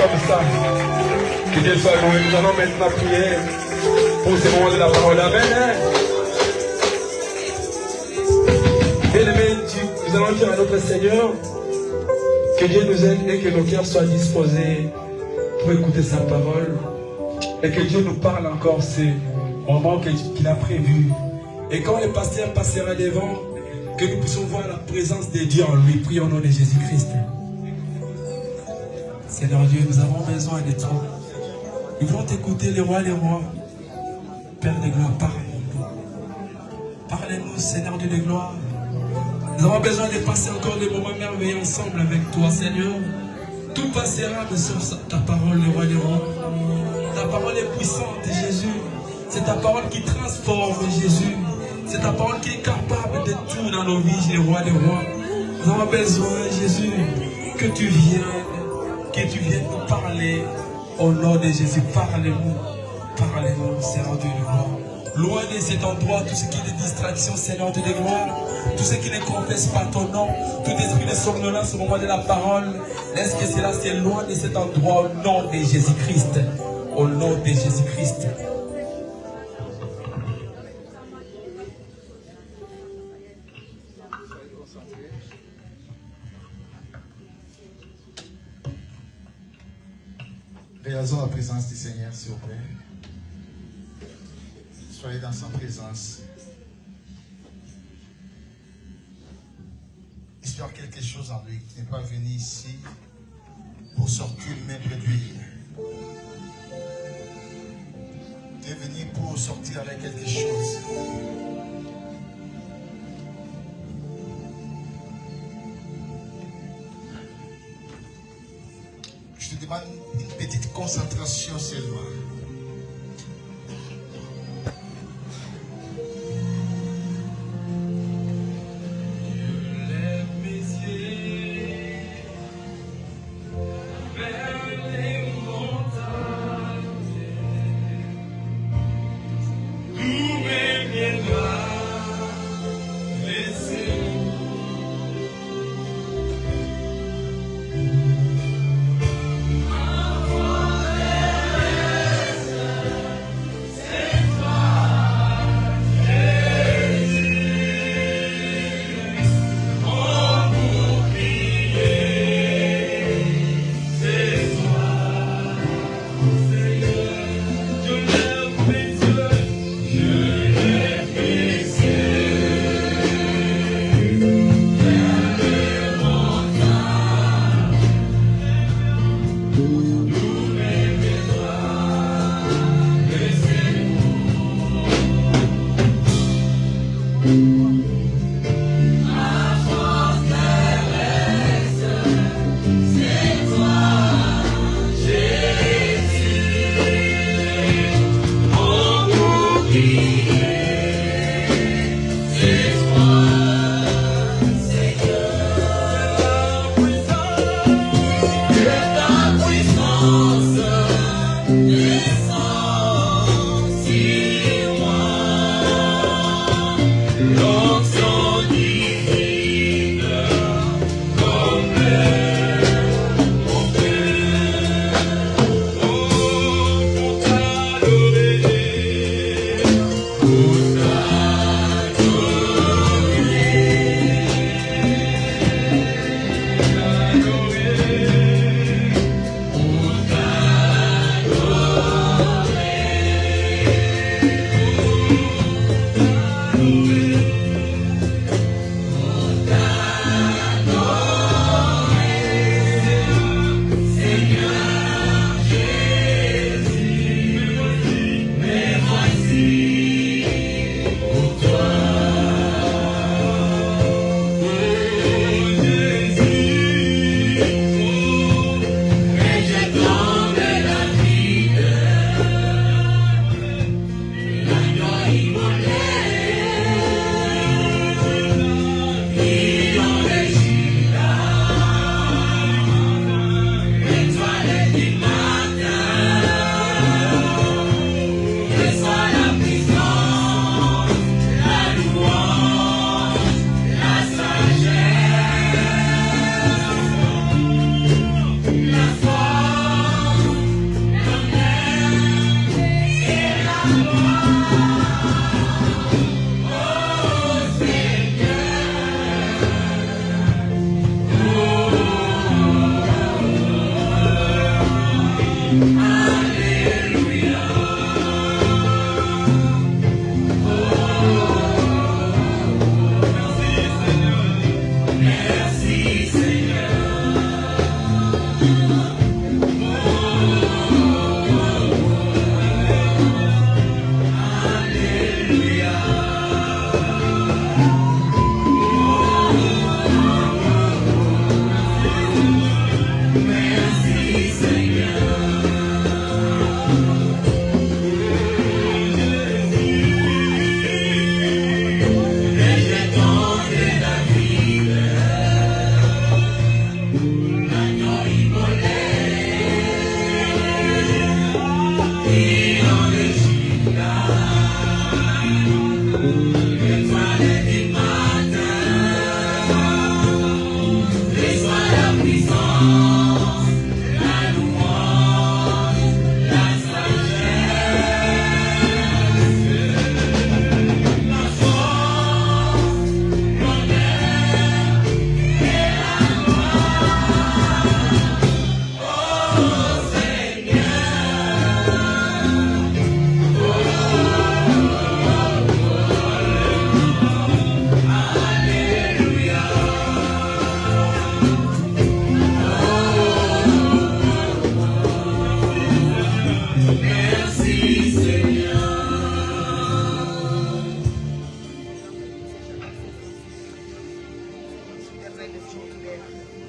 comme ça. Que Dieu soit loué. Nous allons maintenant prier pour ce moment de la parole. Amen. Bien-aimés, nous allons dire à notre Seigneur que Dieu nous aide et que nos cœurs soient disposés pour écouter sa parole. Et que Dieu nous parle encore ces moments qu'il a prévus. Et quand le pasteur passera devant, que nous puissions voir la présence de Dieu en lui. Prions au nom de Jésus-Christ. Seigneur Dieu, nous avons besoin de toi. Nous voulons t'écouter, les rois, Père de gloire, parle-nous. Parlez-nous, Seigneur Dieu de gloire. Nous avons besoin de passer encore des moments merveilleux ensemble avec toi, Seigneur. Tout passera de sur ta parole, les rois, Ta parole est puissante, Jésus. C'est ta parole qui transforme, Jésus. C'est ta parole qui est capable de tout dans nos vies, les rois. Nous avons besoin, Jésus, que tu viennes nous parler au nom de Jésus. Parlez-nous, Seigneur Dieu de gloire. Loin de cet endroit, tout ce qui est distraction, Seigneur Dieu de gloire, tout ce qui ne confesse pas ton nom, tout esprit de somnolence au moment de la parole, laisse que cela soit loin de cet endroit au nom de Jésus-Christ. Au nom de Jésus-Christ. Réalisons la présence du Seigneur, s'il vous plaît. Soyez dans sa présence. Espère quelque chose en lui qui n'est pas venu ici pour sortir mais produire. Tu es venu pour sortir avec quelque chose. Je te demande une petite concentration seulement.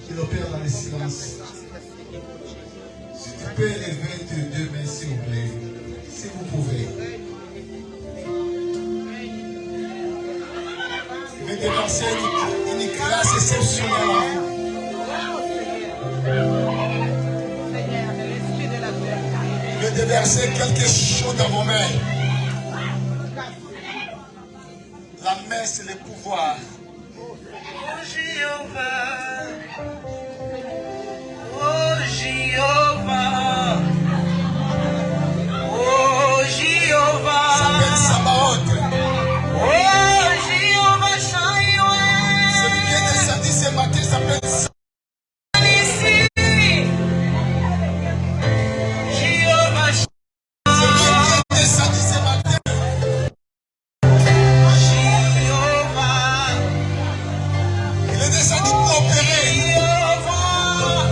qu'il opère dans le silence. Si tu peux élever tes deux mains, s'il vous plaît, si vous pouvez. Je vais déverser une grâce exceptionnelle à vous. Je vais déverser quelque chose dans vos mains. La main, c'est le pouvoir. Oh Jéhovah, oh Jéhovah, oh Jéhovah, Ça s'appelle Sabaoth. oh Jéhovah Shaïoué, Celui qui est descendu ce matin s'appelle Sabaoth. Jéhovah Celui qui est descendu ce matin. Jéhovah, Il est descendu pour opérer. Jéhovah,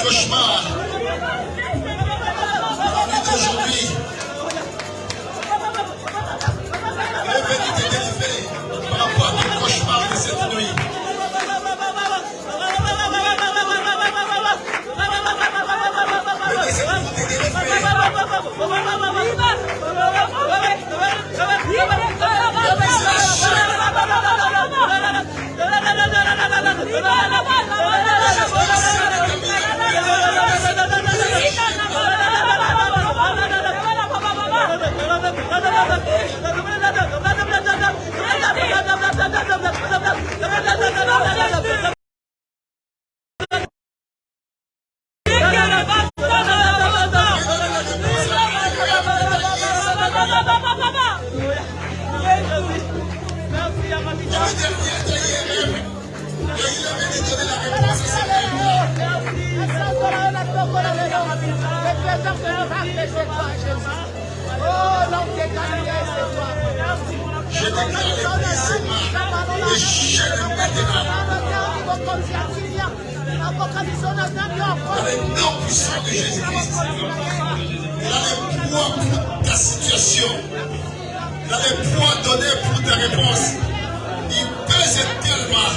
Cauchemar. Aujourd'hui, elle est venue te délivrer par rapport à ton cauchemar de cette nuit. Je déclare les chaînes maintenant. Dans le nom puissant de Jésus-Christ. Il a le poids pour ta situation. Il a le poids donné pour ta réponse. Il pèse tellement.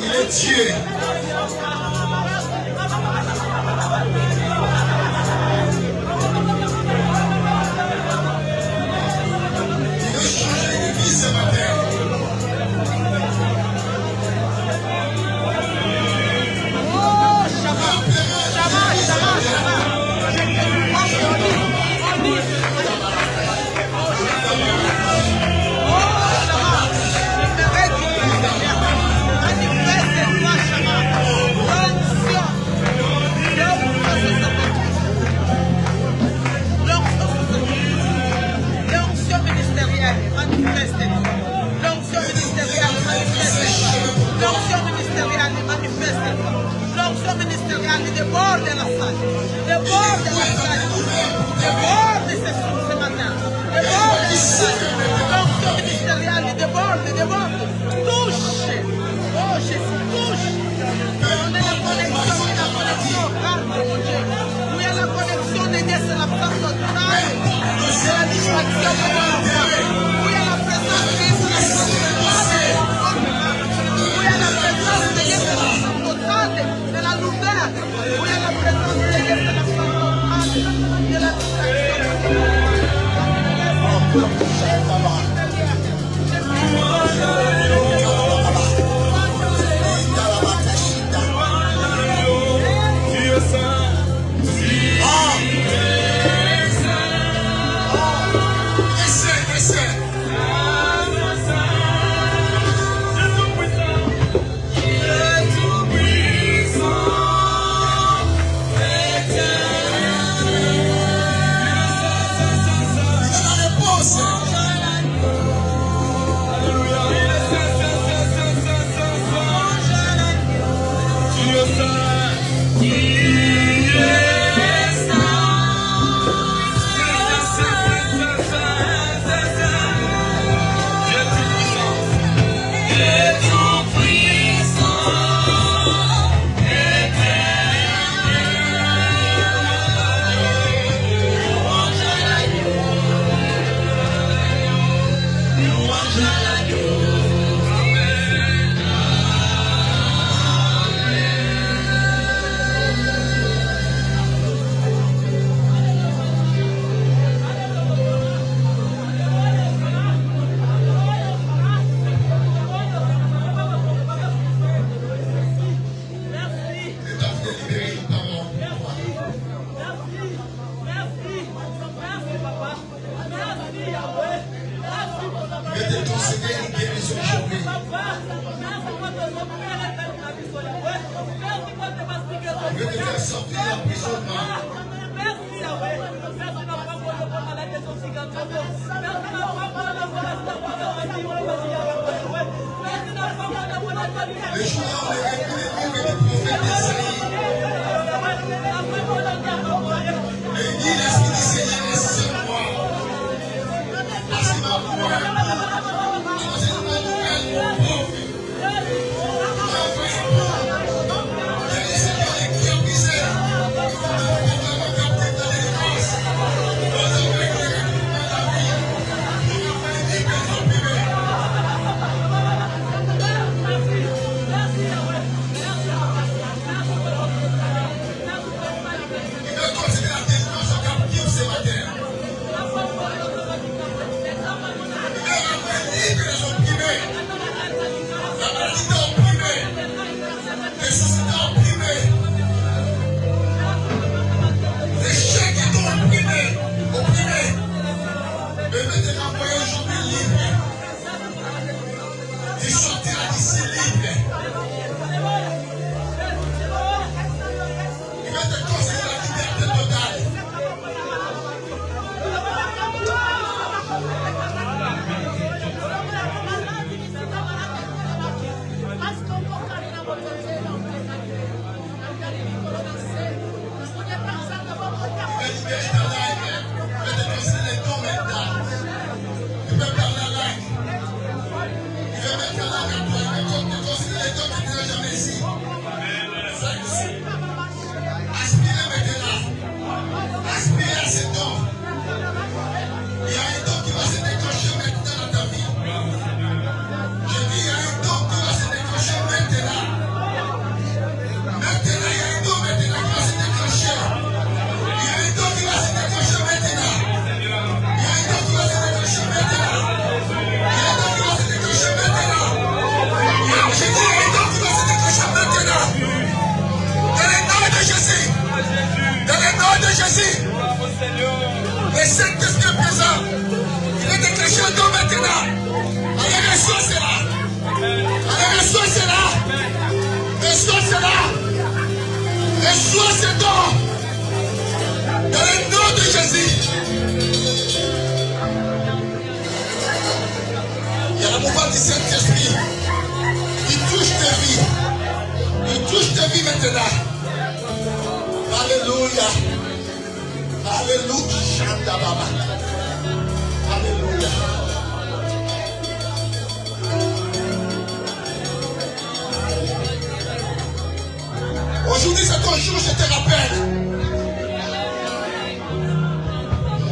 Il est Dieu. Il veut changer de vie ce matin. Oh, sortir d'emprisonnement. Le jour où on est révélé le livre du prophète Isaïe, et il dit l'Esprit du Seigneur est sur moi. Parce qu'il m'a envoyé pour annoncer une bonne nouvelle aux pauvres. Il m'a envoyé pour guérir ceux qui ont les cœurs brisés, pour proclamer aux captifs de délivrance, aux aveugles de retrouver la vie, pour appeler les libres et opprimés. Il veut continuer la délivrance aux captifs ce matin. Il veut rendre libres les opprimés. La maladie t'a opprimé. Les soucis t'ont opprimé. Les chèques qui t'ont opprimé. Mais il veut te renvoyer aujourd'hui libre. Tu sortiras d'ici libre. Il va te concéder la liberté totale. Il va libérer ta langue. Il va te concéder les dons maintenant. Tu peux parler la langue. Il va mettre la langue à toi. Il va te concéder les dons que tu n'as jamais ici. Aspirez maintenant. Aspirez à ces dons. Il y a un don qui va se déclencher maintenant dans ta vie. Je dis, il y a un don qui va se déclencher maintenant. Maintenant, il y a un don maintenant qui va se déclencher. Il y a un don qui va se déclencher maintenant. Il y a un don qui va se déclencher maintenant. Il y a un don qui va se déclencher maintenant. Je dis, il y a un don qui va se déclencher maintenant. Dans le nom de Jésus. Dans le nom de Jésus. Le Saint-Esprit est présent. Il est déclenché un don maintenant. Allez, reçois cela. Allez, reçois cela. Reçois cela. Reçois ce don. Dans le nom de Jésus. Il y a le mouvement du Saint-Esprit. Il touche tes vies. Il touche tes vies maintenant. Alléluia. Alléluia. Chanda Baba. Alléluia. Aujourd'hui, c'est ton jour, je te rappelle.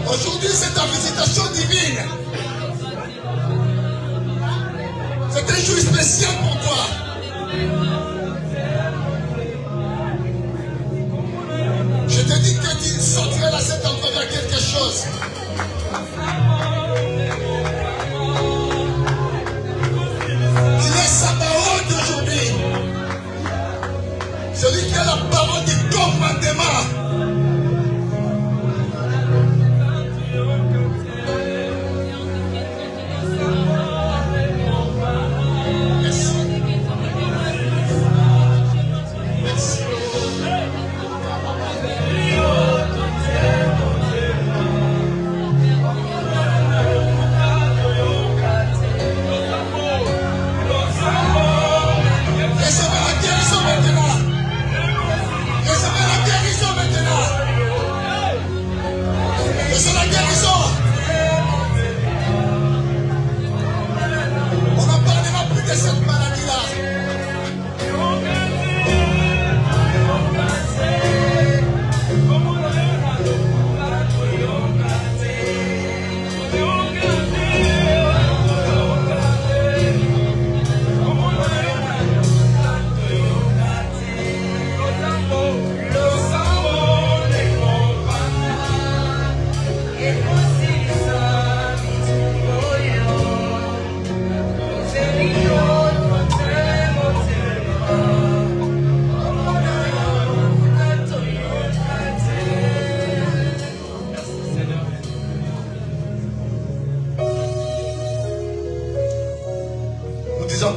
Aujourd'hui, c'est ta visitation divine. C'est un jour spécial pour toi. Je te dis que tu sortiras de cet endroit vers quelque chose. Il est Sabaoth d'aujourd'hui. Celui qui a la parole du commandement. Merci. Merci. Recevez la guérison maintenant. Recevez la guérison maintenant. Recevez la guérison. On n'en parlera plus de cette maladie-là.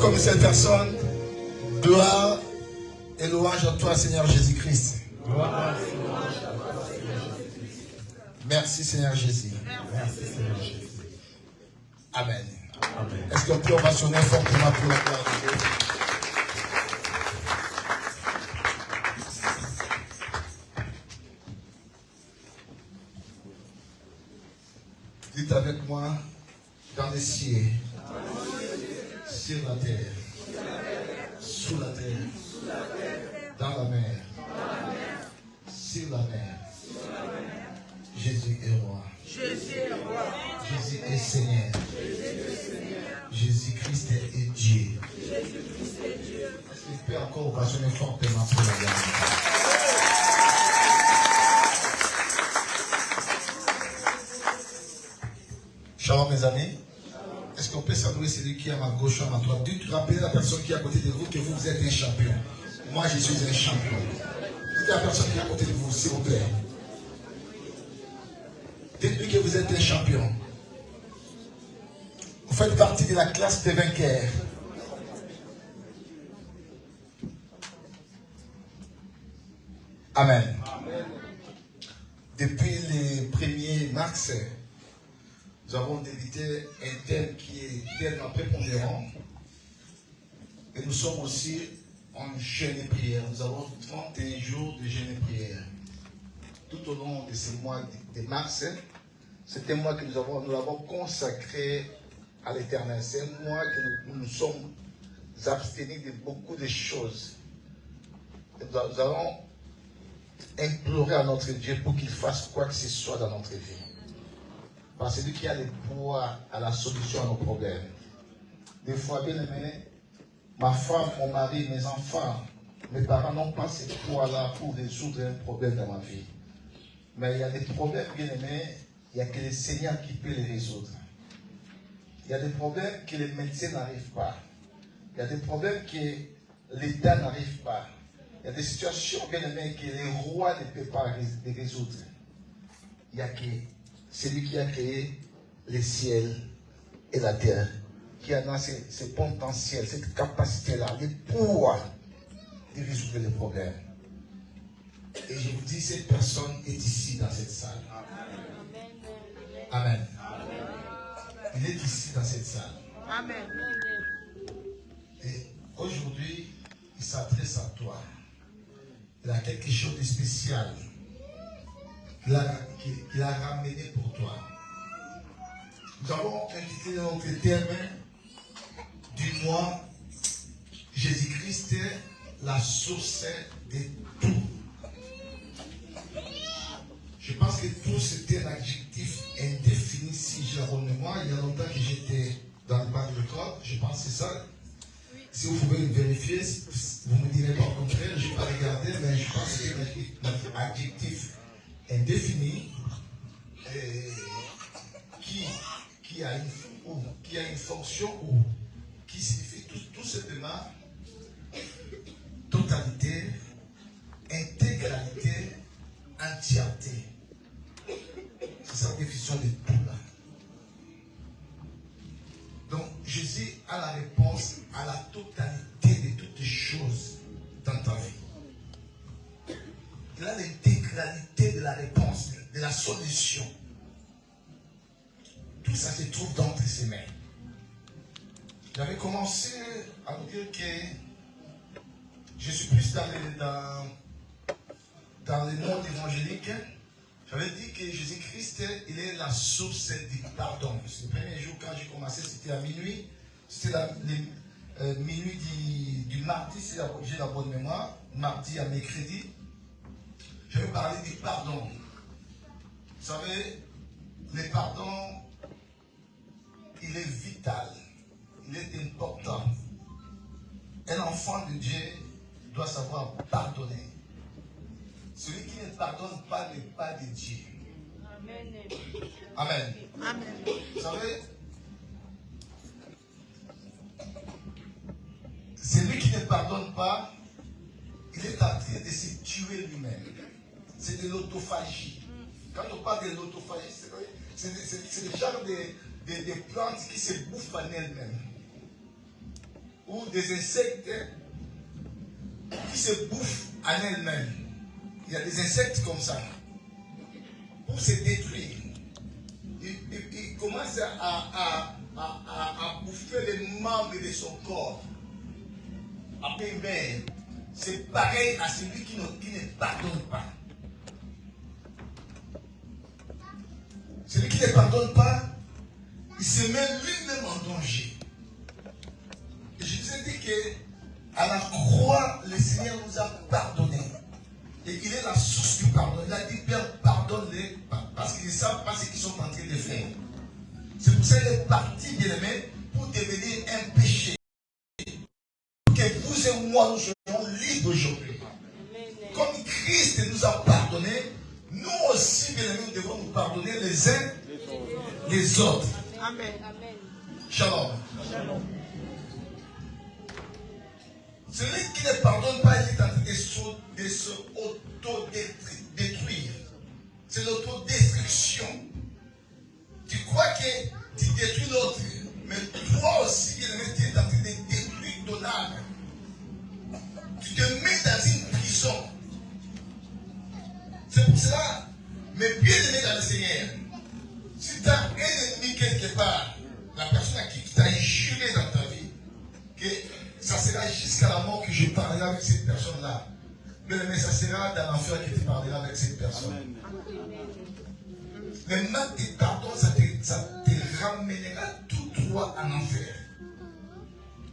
Comme cette personne, gloire et louange à toi, Seigneur Jésus-Christ. Merci Seigneur Jésus. Merci Seigneur Jésus. Amen. Amen. Est-ce qu'on peut ovationner fortement pour la gloire de Dieu? Dites avec moi, dans les cieux, sur la terre, sous la terre, dans la mer, sur la mer, Jésus est roi. Jésus est Seigneur. Jésus-Christ est Dieu. Est-ce qu'il peut encore occasionner fortement pour la gloire? Shalom mes amis. Est-ce qu'on peut saluer celui qui est à ma gauche ou à ma droite? Dites, rappelez la personne qui est à côté de vous que vous êtes un champion. Moi je suis un champion. Dites à la personne qui est à côté de vous, s'il vous plaît. Dites-lui que vous êtes un champion. Vous faites partie de la classe des vainqueurs. Amen. Depuis les 1er mars, nous avons débuté un thème qui est tellement prépondérant. Et nous sommes aussi en jeûne et prière. Nous avons 31 jours de jeûne et prière. Tout au long de ce mois de mars, c'est un mois que nous l'avons consacré à l'Éternel. C'est un mois que nous nous sommes abstenus de beaucoup de choses. Et nous allons implorer à notre Dieu pour qu'il fasse quoi que ce soit dans notre vie. Parce que c'est lui qui a le pouvoir à la solution à nos problèmes. Des fois, bien aimé, ma femme, mon mari, mes enfants, mes parents n'ont pas ce pouvoir-là pour résoudre un problème dans ma vie. Mais il y a des problèmes, bien aimés, il n'y a que le Seigneur qui peut les résoudre. Il y a des problèmes que les médecins n'arrivent pas. Il y a des problèmes que l'État n'arrive pas. Il y a des situations, bien aimées, que les rois ne peuvent pas résoudre. Il n'y a que celui qui a créé les ciels et la terre, qui a ce potentiel, cette capacité-là, le pouvoir de résoudre les problèmes. Et je vous dis, cette personne est ici dans cette salle. Amen. Il est ici dans cette salle. Amen. Et aujourd'hui, il s'adresse à toi. Il a quelque chose de spécial qu'il a ramené pour toi. Nous avons invité notre thème du mois Jésus-Christ, la source de tout. Je pense que tout c'était un adjectif indéfini si j'ai la bonne mémoire. Il y a longtemps que j'étais dans le bac de l'école, je pense que c'est ça. Si vous pouvez vérifier, vous ne me direz pas au contraire, je n'ai pas regardé, mais je pense que c'est un adjectif indéfini qui a une fonction ou qui signifie tout simplement totalité, intégralité, entièreté. C'est ça la définition de tout là. Donc Jésus a la réponse à la totalité de toutes les choses dans ta vie. Il a l'intégralité de la réponse, de la solution. Tout ça se trouve dans ses mains. J'avais commencé à vous dire que je suis plus dans le monde évangélique. J'avais dit que Jésus-Christ, il est la source du pardon. Le premier jour, quand j'ai commencé, c'était à minuit. C'était minuit du mardi, si j'ai la bonne mémoire. Mardi à mercredi. Je vais parler du pardon. Vous savez, le pardon, il est vital. Il est important. Un enfant de Dieu doit savoir pardonner. Celui qui ne pardonne pas n'est pas de Dieu. Amen. Amen. Amen. Vous savez, celui qui ne pardonne pas, il est en train de se tuer lui-même. C'est de l'autophagie. Quand on parle de l'autophagie, c'est le genre de plantes qui se bouffent en elles-mêmes. Ou des insectes qui se bouffent en elles-mêmes. il y a des insectes comme ça. Pour se détruire, il commence à bouffer les membres de son corps. Après, ben, c'est pareil à celui qui ne pardonne pas. Celui qui ne pardonne pas, il se met lui-même en danger. Et je vous ai dit qu'à la croix, le Seigneur nous a pardonné. Et il est la source du pardon. Il a dit, Père, pardonne-les parce qu'ils ne savent pas ce qu'ils sont en train de faire. C'est pour ça qu'il est parti, bien-aimé, pour devenir un péché. Pour que vous et moi, nous soyons libres aujourd'hui. Comme Christ nous a pardonné, nous aussi, bien-aimés, nous devons nous pardonner les uns les autres. Amen. Shalom. Shalom. Celui qui ne pardonne pas, il est en train de se auto-détruire. C'est l'autodestruction. Tu crois que tu détruis l'autre, mais toi aussi, tu es en train de détruire ton âme. Tu te mets dans une prison. C'est pour cela, mais bien aimé dans le Seigneur, si tu as un ennemi quelque part, la personne à qui tu t'as injuré dans ta vie, que ça sera jusqu'à la mort que je parlerai avec cette personne-là. Bien aimé, ça sera dans l'enfer que tu parleras avec cette personne. Maintenant, tes pardons, ça te ramènera tout droit en enfer.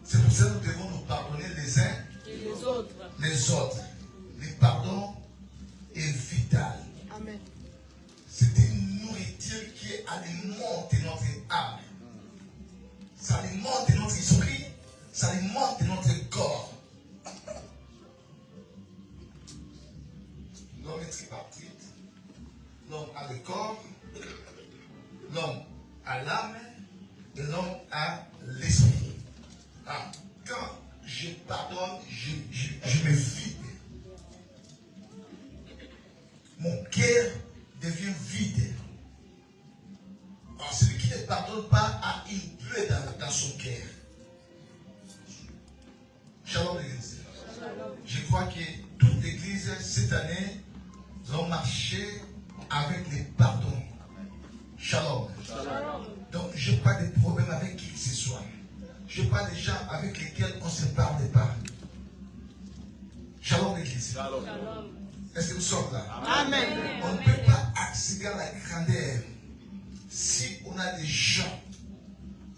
C'est pour ça que nous devons nous pardonner les uns les autres. Le pardon est vital. Amen. C'est une nourriture qui alimente notre âme. Ça alimente notre esprit. Ça alimente notre corps. L'homme est tripartite. L'homme a le corps. L'homme a l'âme. Et l'homme a l'esprit. Ah, quand je pardonne, je me vide. Mon cœur devient vide. Alors, celui qui ne pardonne pas a une plaie dans son cœur. Shalom l'église. Je crois que toute l'église cette année va marcher avec les pardons. Shalom. Donc je n'ai pas de problème avec qui que ce soit. Je n'ai pas des gens avec lesquels on ne se parle pas. Shalom l'église. Est-ce que vous sommes là? Amen. On ne peut pas accéder à la grandeur si on a des gens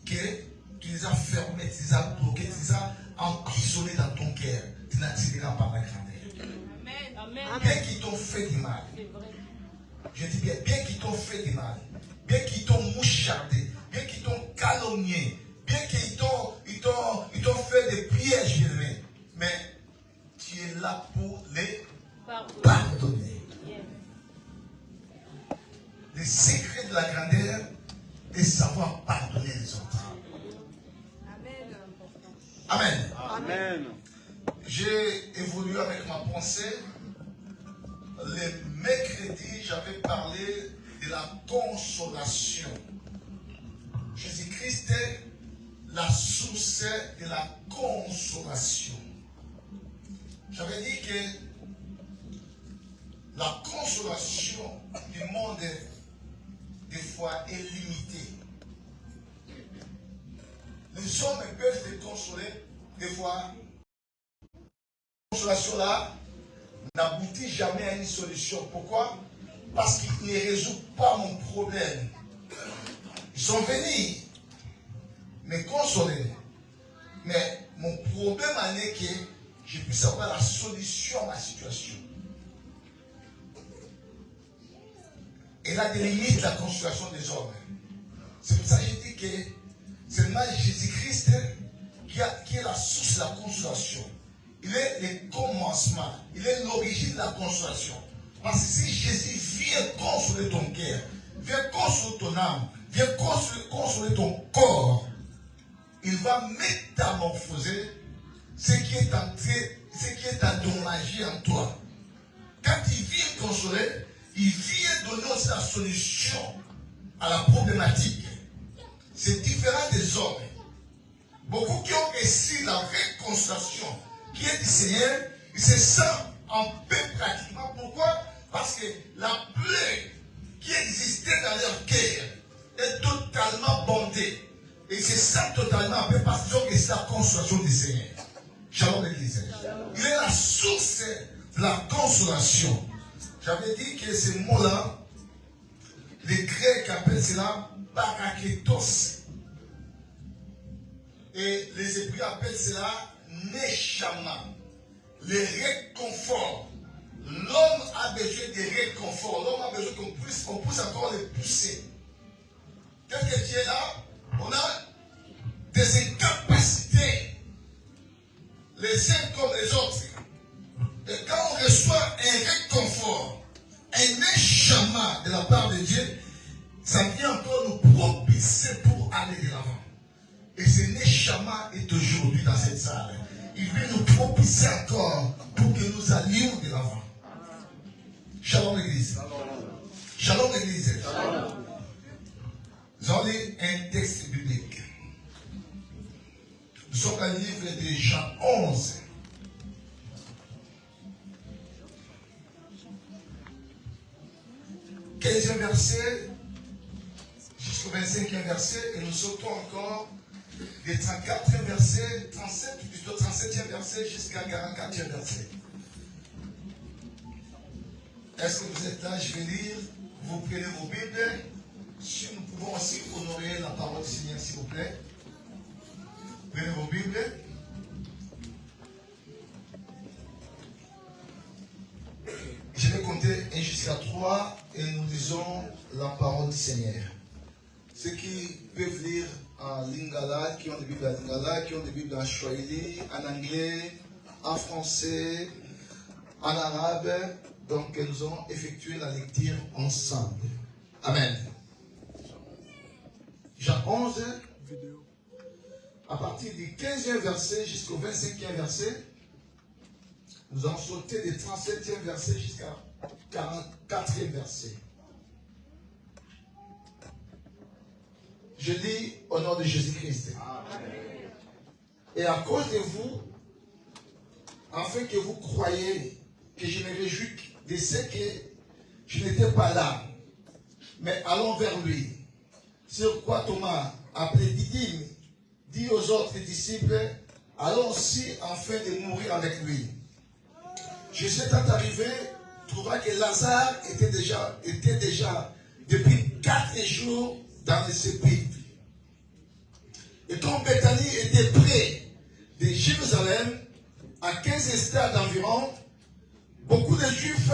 que tu les as fermés, tu les as bloqués, tu les as emprisonnés dans ton cœur. Tu n'accéderas pas à la grandeur. Bien qu'ils t'ont fait du mal. Je dis bien, bien qu'ils t'ont fait du mal. Bien qu'ils t'ont mouchardé. Bien qu'ils t'ont calomnié. Bien qu'ils t'ont fait des pièges, bien-aimés. Mais tu es là pour les pardonner. Le secret de la grandeur est savoir pardonner les autres. Amen. Amen. J'ai évolué avec ma pensée. Le mercredi, j'avais parlé de la consolation. Jésus-Christ est la source de la consolation. J'avais dit que la consolation du monde, des fois, est limitée. Les hommes peuvent se consoler, des fois. La consolation là n'aboutit jamais à une solution. Pourquoi? Parce qu'il ne résout pas mon problème. Ils sont venus me consoler. Mais mon problème en est que je puisse avoir la solution à ma situation. Et là, délimite la consolation des hommes. C'est pour ça que je dis que c'est seulement Jésus-Christ qui est la source de la consolation. Il est le commencement. Il est l'origine de la consolation. Parce que si Jésus vient consoler ton cœur, vient consoler ton âme, vient consoler ton corps, il va métamorphoser ce qui est endommagé en toi. Quand il vient consoler, il vient donner aussi la solution à la problématique. C'est différent des hommes. Beaucoup qui ont reçu la vraie consolation qui est du Seigneur, ils se sentent en paix pratiquement. Pourquoi? Parce que la plaie qui existait dans leur cœur est totalement bondée. Et c'est ça totalement en paix parce que c'est la consolation du Seigneur. Shalom l'église. Il est la source de la consolation. J'avais dit que ce mot-là, les Grecs appellent cela paraketos. Et les Hébreux appellent cela neshama. Le réconfort. L'homme a besoin de réconfort. L'homme a besoin qu'on puisse encore le pousser. Qu'est-ce que tu es là? On a des incapacités, les uns comme les autres. Et quand on reçoit un réconfort, un échama de la part de Dieu, ça vient encore nous propulser pour aller de l'avant. Et ce Neshama est aujourd'hui dans cette salle. Il vient nous propulser encore pour que nous allions de l'avant. Shalom l'église. Shalom l'église. Nous allons lire un texte biblique. Nous sommes dans le livre de Jean 11. « 15e verset jusqu'au 25e verset, et nous sautons encore des 34e verset, 37e verset jusqu'à 44e verset. Est-ce que vous êtes là? Je vais lire. Vous prenez vos Bibles. Si nous pouvons aussi honorer la parole du Seigneur, s'il vous plaît. Prenez vos Bibles. Je vais compter 1 jusqu'à 3 et nous lisons la parole du Seigneur. Ceux qui peuvent lire en lingala, qui ont des Bibles en lingala, qui ont des Bibles en swahili, en anglais, en français, en arabe. Donc nous allons effectuer la lecture ensemble. Amen. Jean 11, à partir du 15e verset jusqu'au 25e verset, nous allons sauter du 37e verset jusqu'à 44e verset. Je lis au nom de Jésus-Christ. Et à cause de vous, afin que vous croyiez que je me réjouis de ce que je n'étais pas là, mais allons vers lui. Sur quoi Thomas, appelé Didyme, dit aux autres disciples, allons aussi afin de mourir avec lui. Jésus étant arrivé, trouva que Lazare était déjà depuis 4 jours dans le sépulcre. Et comme Bethanie était près de Jérusalem, à 15 stades environ, beaucoup de Juifs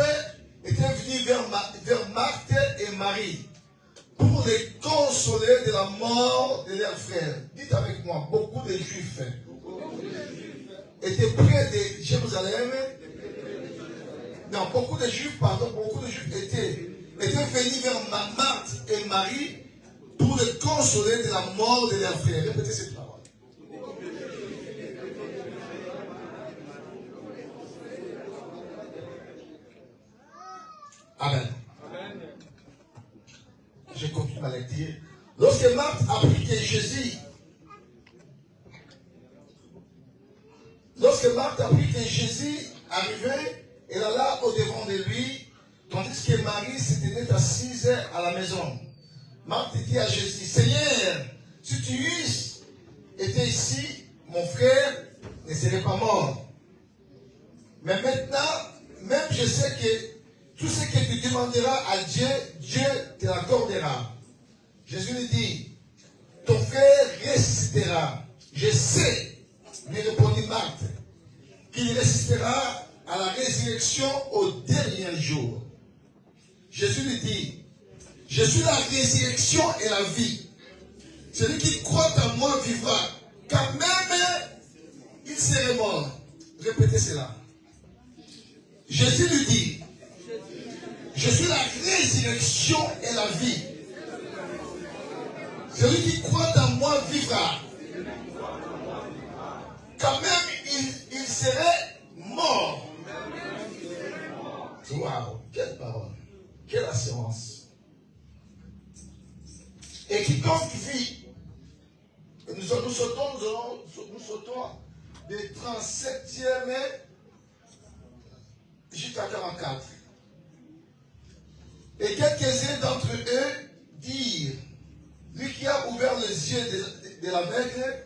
étaient venus vers Marthe et Marie pour les consoler de la mort de leurs frères. Dites avec moi, beaucoup de Juifs étaient près de Jérusalem. Non, beaucoup de Juifs étaient venus vers Marthe et Marie pour les consoler de la mort de leurs frères. Répétez cette parole. Amen. Je continue ma lecture. Lorsque Marthe apprit que Jésus arrivait, elle alla au-devant de lui, tandis que Marie se tenait assise à la maison. Marthe dit à Jésus, Seigneur, si tu eusses été ici, mon frère ne serait pas mort. Mais maintenant, même je sais que tout ce que tu demanderas à Dieu, Dieu te l'accordera. Jésus lui dit, ton frère ressuscitera. Je sais, lui répondit Marthe, qu'il ressuscitera à la résurrection au dernier jour. Jésus lui dit, je suis la résurrection et la vie. Celui qui croit en moi vivra, quand même il serait mort. Répétez cela. Jésus lui dit, je suis la résurrection et la vie. Celui qui croit en moi vivra. Quand même il serait mort. Waouh, quelle parole, quelle assurance. Et quiconque vit, nous sautons des 37e jusqu'à 44. Et quelques-uns d'entre eux dirent, lui qui a ouvert les yeux de l'aveugle,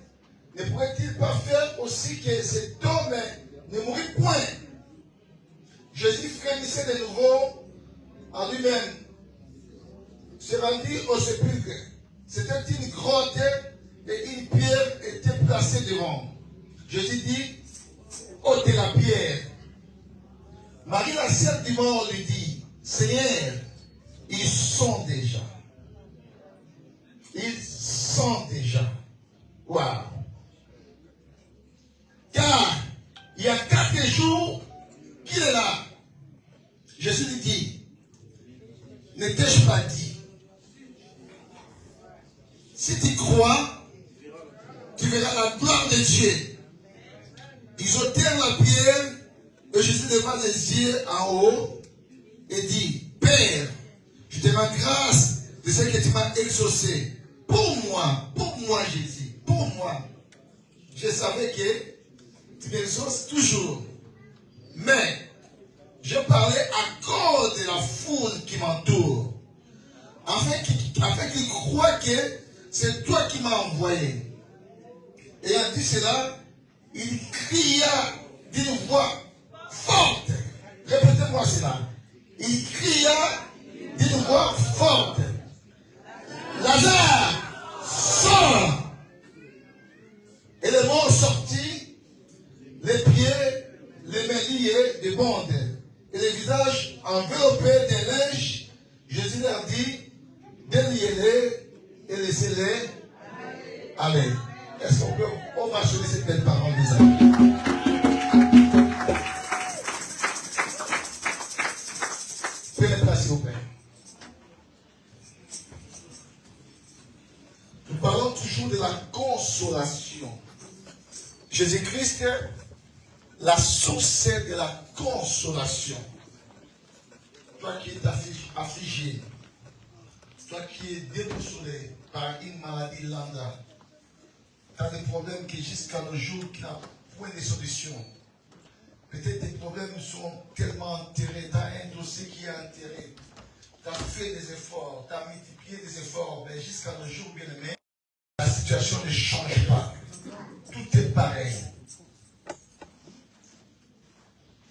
ne pourrait-il pas faire aussi que cet homme ne mourût point? Jésus frémissait de nouveau en lui-même, se rendit au sépulcre. C'était une grotte et une pierre était placée devant. Jésus dit, ôtez la pierre. Marie, la sœur du mort, lui dit, Seigneur, ils sont déjà. Ils sont déjà. Waouh. Car il y a 4 jours qu'il est là. Jésus lui dit, ne t'ai-je pas dit? Si tu crois, tu verras la gloire de Dieu. Ils ôtèrent la pierre et Jésus leva les yeux en haut et dit, Père, je te rends grâce de ce que tu m'as exaucé. Pour moi Jésus, pour moi. Je savais que tu m'exauces toujours. Mais je parlais à cause de la foule qui m'entoure. Afin qu'ils croient que c'est toi qui m'as envoyé. Et en dit cela, il cria d'une voix forte. Répétez-moi cela. Il cria d'une voix forte. Lazare, sors! Et le mort sortit, les pieds, les mains liées de bandes, et les visages enveloppés de linge. Jésus leur dit, déliez-les et laissez-les aller. Est-ce qu'on va chanter cette belle parole des amis? Prenez place, s'il vous plaît. Nous parlons toujours de la consolation. Jésus-Christ, la source de la consolation. Toi qui es affligé, toi qui es déboussolé par une maladie lambda, tu as des problèmes qui jusqu'à nos jours qui n'ont point de solution. Peut-être tes problèmes sont tellement enterrés, tu as un dossier qui est enterré. Tu as fait des efforts, tu as multiplié des efforts, mais jusqu'à nos jours, bien aimé, la situation ne change pas. Tout est pareil.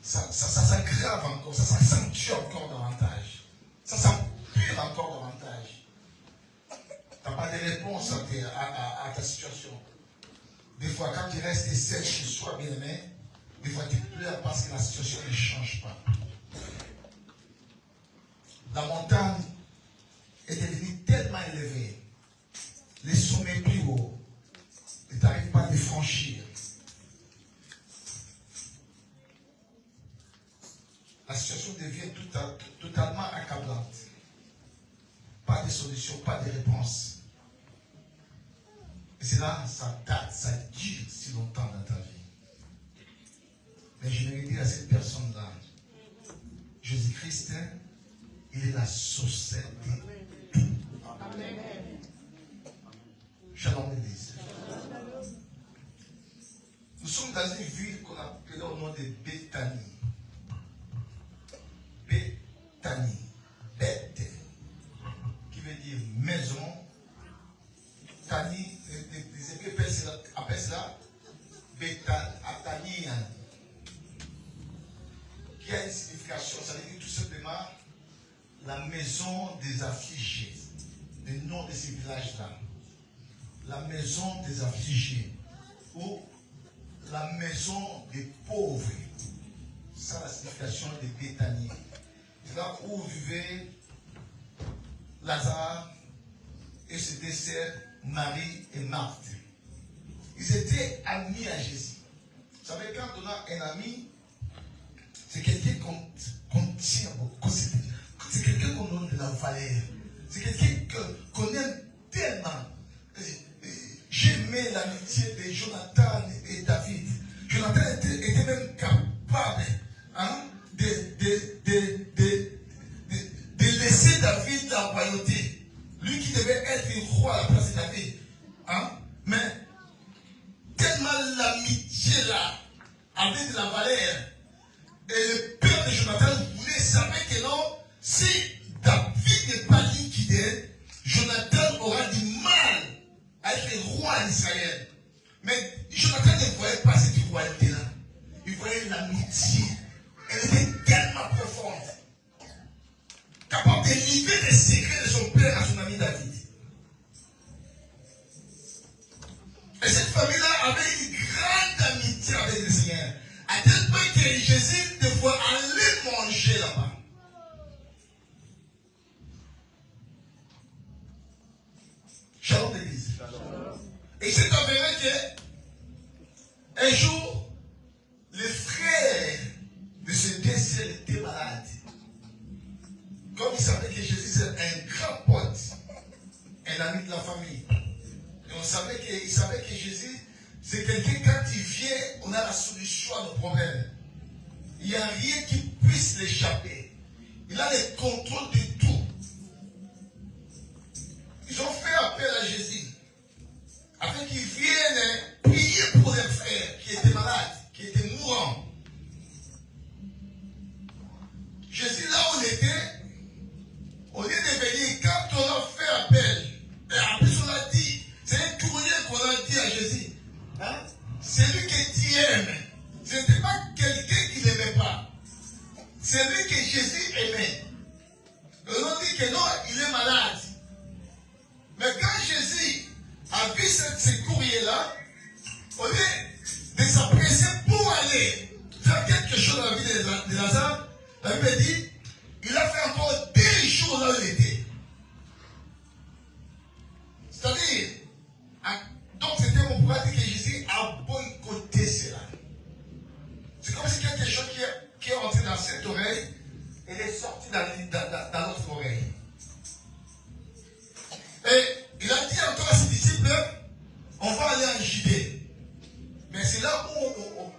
Ça s'aggrave encore, ça s'accentue encore davantage. Ça s'empire encore davantage. Tu n'as pas de réponse à ta situation. Des fois, quand tu restes seul chez soi, bien aimé, des fois tu pleures parce que la situation ne change pas. La montagne est devenue tellement élevée, les sommets plus hauts, et tu n'arrives pas à les franchir. La situation devient totalement accablante. Pas de solution, pas de réponse. Et c'est là, ça date, ça dure si longtemps dans ta vie. Mais je vais dire à cette personne-là, Jésus-Christ, il est la source de tout. Shalom l'église. Nous sommes dans une ville qu'on appelle au nom de Béthanie. Béthanie. Beth, qui veut dire maison. Tani, les Hébreux appellent cela Béthanie, qui a une signification, ça veut dire tout simplement la maison des affligés, le nom de ces villages-là. La maison des affligés ou la maison des pauvres. C'est la signification de Béthanie. C'est là où vivaient Lazare et ses deux sœurs Marie et Marthe. Ils étaient amis à Jésus. Vous savez, quand on a un ami, c'est quelqu'un qu'on tient beaucoup. C'est quelqu'un qu'on donne de la valeur. C'est quelqu'un qu'on aime tellement. J'aimais l'amitié de Jonathan et David. Jonathan était même capable de laisser David la royauté. Lui qui devait être roi à la place de David. Mais tellement l'amitié là avait de la valeur. Et le peuple père de Jonathan voulait savoir que non, si David n'est pas liquidé, Jonathan aura du mal à être le roi d'Israël. Mais Jonathan ne voyait pas cette royauté-là. Il voyait l'amitié. Elle était tellement profonde, capable de livrer les secrets de son père à son ami David. Et cette famille-là avait une grande amitié avec le Seigneur. À tel point que Jésus, des fois, allait manger là-bas. Shalom d'église. Et c'est avéré que un jour, les frères de ce décès étaient malades. Comme ils savaient que Jésus c'est un grand pote, un ami de la famille. Et on savait qu'ils savaient que Jésus, c'est quelqu'un, quand il vient, on a la solution à nos problèmes. Il n'y a rien qui puisse l'échapper. Il a le contrôle de tout. Ils ont fait appel à Jésus afin qu'il vienne prier pour leurs frères qui étaient malades, qui étaient mourants. Jésus, là où il était, au lieu de venir, quand on a fait appel, et en plus on a dit, c'est un courrier qu'on a dit à Jésus. Hein? C'est lui que tu aimes. Ce n'était pas quelqu'un qui ne l'aimait pas. C'est lui que Jésus aimait. On a dit que non, il est malade. Mais quand Jésus a vu ce courrier-là, au lieu de s'apprécier pour aller faire quelque chose dans la vie de Lazare, la Bible dit, il a fait encore 10 jours là où il était. C'est-à-dire, donc c'était mon pouvoir dire que Jésus a boycotté cela. C'est comme si quelque chose qui est entré dans cette oreille, elle est sortie dans l'autre oreille. Et il a dit encore à ses disciples, on va aller en Judée. Mais c'est là où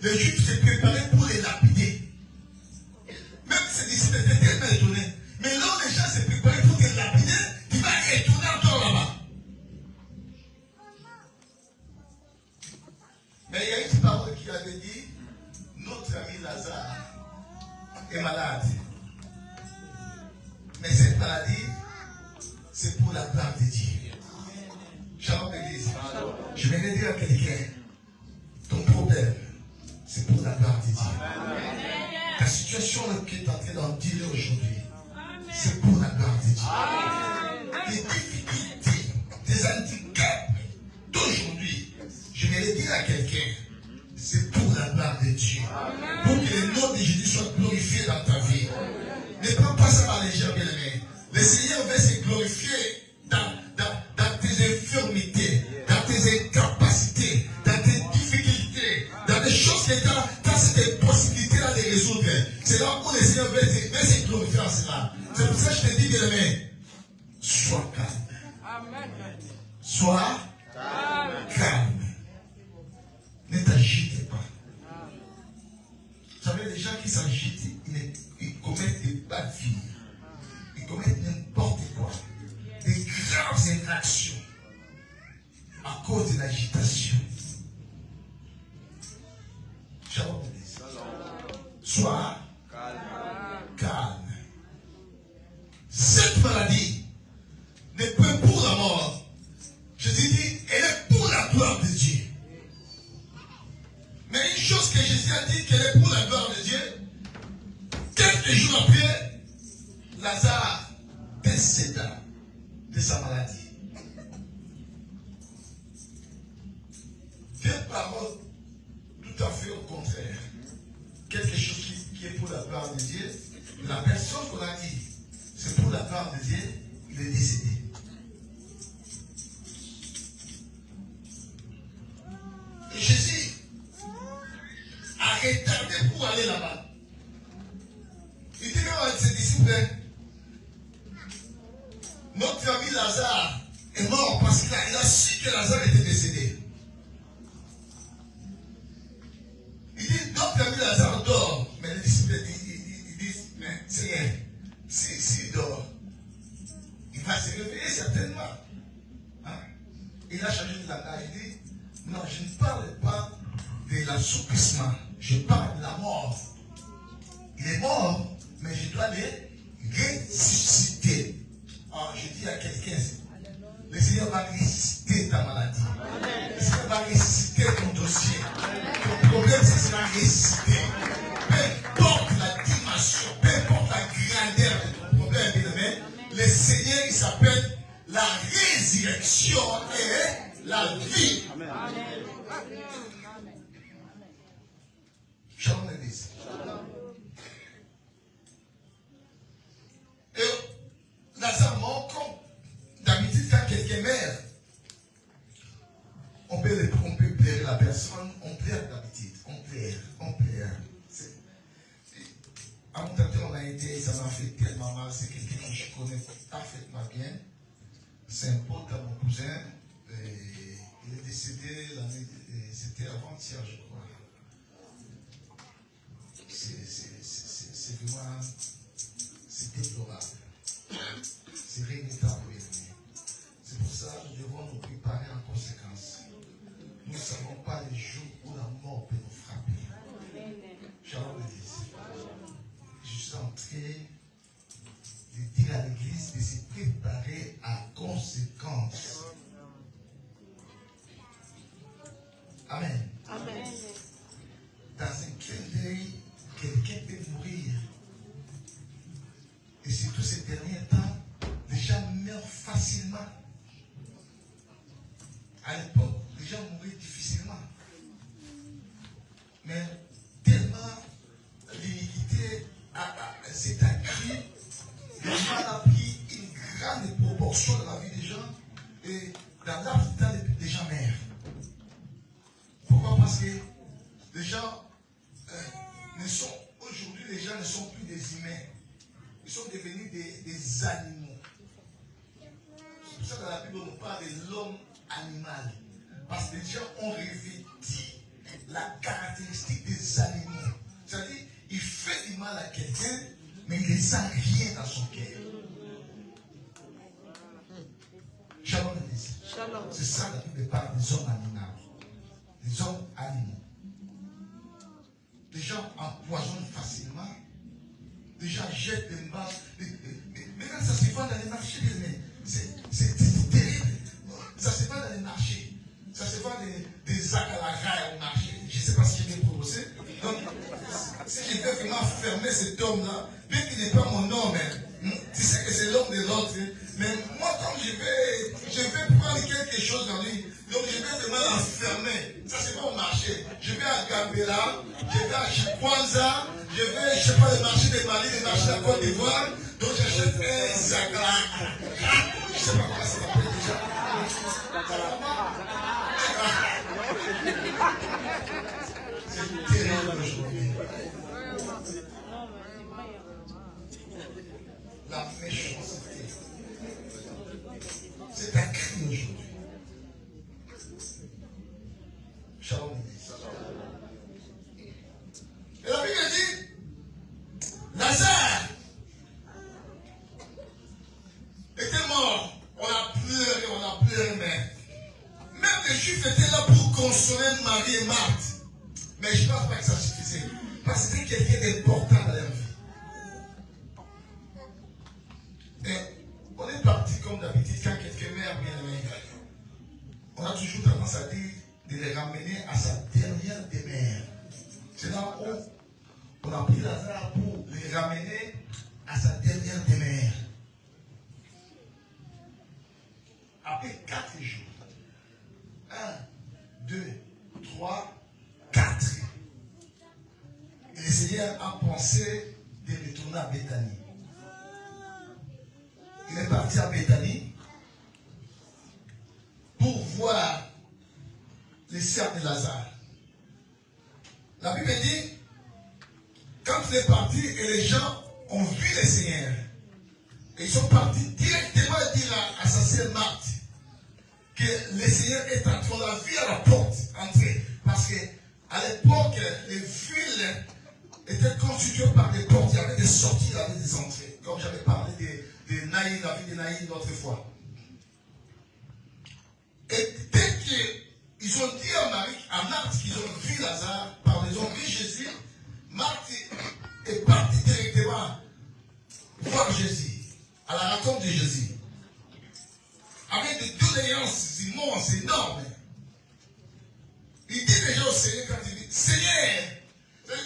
les Juifs se préparaient pour les lapider. Même ses disciples étaient tellement étonnés. Mais là où les gens se préparaient pour les lapider, il va retourner encore là-bas. Mais il y a une parole qui avait dit, notre ami Lazare est malade. Mais cette maladie, c'est pour la gloire de Dieu. Shalom l'église. Je vais dire à quelqu'un, ton problème, c'est pour la gloire de Dieu. Ta situation qui est en train d'en dire aujourd'hui, c'est pour la gloire de Dieu. Les difficultés, les handicaps d'aujourd'hui, je vais le dire à quelqu'un, c'est pour la gloire de Dieu. Pour que le nom de Jésus soit glorifié dans ta vie. Ne prends pas ça à la légère, bien aimé. Le Seigneur veut se glorifier dans tes infirmités, dans tes incapacités, dans tes difficultés, dans des choses que tu as cette possibilité-là de résoudre. C'est là où le Seigneur veut se glorifier en cela. C'est pour ça que je te dis, bien aimé, sois calme. Sois calme. Ne t'agite pas. Vous savez, les gens qui s'agitent, ils commettent des bavures. Ils commettent n'importe quoi. Des graves infractions à cause de l'agitation. Shalom. Sois calme. Cette maladie n'est pas pour la mort. Jésus dit, elle est pour la gloire de Dieu. Mais une chose que Jésus a dit qu'elle est pour la gloire de Dieu, quelques jours après, Lazare décéda de sa maladie. Quelle parole tout à fait au contraire. Quelque chose qui est pour la gloire de Dieu, la personne qu'on a dit, c'est pour la gloire de Dieu, il est décédé. Et Jésus a retardé pour aller là-bas. Il dit même à ses disciples, notre ami Lazare est mort parce qu'il a su que Lazare était décédé. Il dit, notre ami Lazare dort. Mais les disciples disent, mais Seigneur, s'il dort, il va se réveiller certainement. Hein? Il a changé de langage. Il dit, non, je ne parle pas de l'assouplissement. Je parle de la mort. Il est mort, mais je dois le ressusciter. Alors, je dis à quelqu'un, le Seigneur va ressusciter ta maladie. Le Seigneur va ressusciter ton dossier. Ton problème, ce sera ressuscité. Peu importe la dimension, peu importe la grandeur de ton problème, bien-aimé, le Seigneur, il s'appelle la résurrection et la vie. Shalom l'église. Et Lazare mort, comme d'habitude, quand quelqu'un meurt, on peut plairer la personne, on plaire d'habitude, on plaire. À mon temps, on a été, ça m'a fait tellement mal, c'est quelqu'un que je connais parfaitement bien. C'est un pote à mon cousin, il est décédé l'année, c'était avant-hier, je crois. C'est vraiment, c'est déplorable. C'est regrettable. C'est pour ça que nous devons nous préparer en conséquence. Nous ne savons pas les jours où la mort peut nous frapper. Shalom l'église. Je suis en train de dire à l'église de se préparer en conséquence. Amen. Amen. Dans un clin d'œil, quelqu'un peut mourir. Et surtout ces derniers temps, les gens meurent facilement. À l'époque, les gens mouraient difficilement. Mais tellement l'iniquité s'est accrue, le mal a pris une grande proportion dans la vie des gens et dans l'âge du temps, les gens meurent. Pourquoi? Parce que les gens aujourd'hui, les gens ne sont plus des humains. Ils sont devenus des animaux. C'est pour ça que dans la Bible, on parle de l'homme animal. Parce que les gens ont revêti la caractéristique des animaux. C'est-à-dire, il fait du mal à quelqu'un, mais il ne sent rien dans son cœur. Shalom, l'église. C'est ça la Bible parle des hommes animaux. Des hommes animaux. Les gens empoisonnent facilement. Les gens jettent des balles. Mais quand ça se fait dans les marchés, c'est terrible. Ça se fait dans les marchés. Ça se fait des acalagas au marché. Je ne sais pas si je vais proposer. Donc, si je vais vraiment fermer cet homme-là, bien qu'il n'est pas mon homme, tu sais que c'est l'homme de l'autre. Mais moi, comme je vais prendre quelque chose dans lui, donc je vais vraiment l'enfermer. Ça, c'est pas au marché. Je vais à Gambela, je vais à Chikwanza, je vais, je sais pas, le marché des Mali, le marché de la Côte d'Ivoire. Donc j'achète un Zagala. Je sais pas comment ça s'appelle déjà. C'est terrible aujourd'hui. La méchanceté. C'est un crime aujourd'hui. Shalom. Et la Bible dit, Lazare était mort. On a pleuré, mais même les Juifs étaient là pour consoler Marie et Marthe. Mais je ne pense pas que ça suffisait. Parce que c'était quelqu'un d'important dans leur vie. Et on est parti comme d'habitude quand quelqu'un meurt bien aimé. On a toujours tendance à dire de les ramener à sa dernière demeure. C'est là où on a pris Lazare pour les ramener à sa dernière demeure. Après 4 jours. 1, 2, 3, 4. Et le Seigneur a pensé de retourner à Béthanie. Il est parti à Béthanie pour voir les cercles de Lazare. La Bible dit, quand il est parti et les gens ont vu le Seigneur, et ils sont partis directement dire à sa sœur Marthe que le Seigneur est en train de la vie à la porte, entrer. Parce qu'à l'époque, les villes étaient constituées par des portes. Il y avait des sorties, il y avait des entrées. Comme j'avais parlé de Naïm, la vie de Naïm l'autre fois. Et dès ils ont dit à Marthe qu'ils ont vu Lazare, pardon, ils ont vu Jésus. Marthe est parti directement voir Jésus, à la rencontre de Jésus, avec des doléances immenses, énormes. Il dit déjà au Seigneur quand il dit, Seigneur,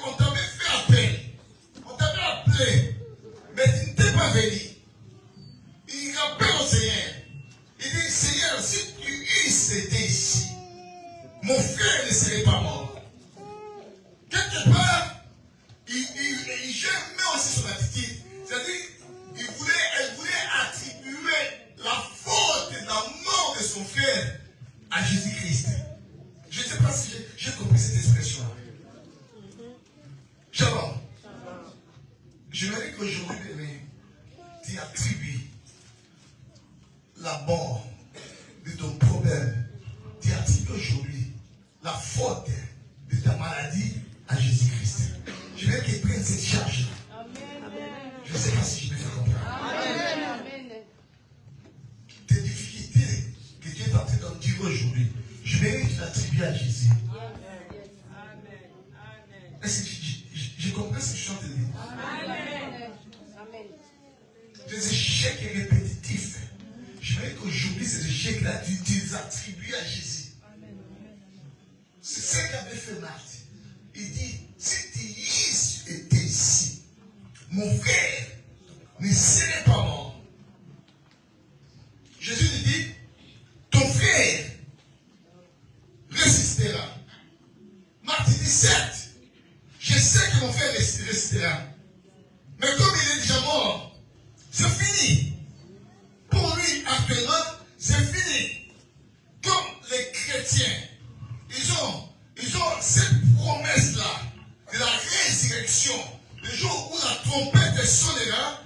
on t'avait fait appel, on t'avait appelé, mais tu n'étais pas venu. Il rappelle au Seigneur, il dit, Seigneur, si tu eusses été ici, mon frère ne serait pas mort. Quelque part, j'ai mis aussi son attitude. C'est-à-dire, elle voulait attribuer la faute de la mort de son frère à Jésus-Christ. Je ne sais pas si j'ai compris cette expression-là. Shalom. J'aimerais qu'aujourd'hui, bébé, tu attribues la mort de ton problème. Tu attribues aujourd'hui la faute de ta maladie à Jésus-Christ. Je veux qu'il prenne cette charge. Je ne sais pas si je me fais comprendre. Amen. Tes difficultés que Dieu est en train d'en dire aujourd'hui, je veux que tu l'attribues à Jésus. Est-ce que j'ai compris ce que je suis en train de dire? Des échecs répétitifs. Je veux qu'aujourd'hui, ces échecs-là, tu les attribues à Jésus. C'est ce qu'avait fait Marthe. Il dit, si tu étais ici, mon frère ne serait pas mort. Jésus lui dit, ton frère résistera. Marthe dit, certes, je sais que mon frère résistera. Mais comme il est déjà mort, c'est fini. Pour lui, actuellement, c'est fini. Comme les chrétiens, ils ont cette promesse-là de la résurrection. Le jour où la trompette sonnera,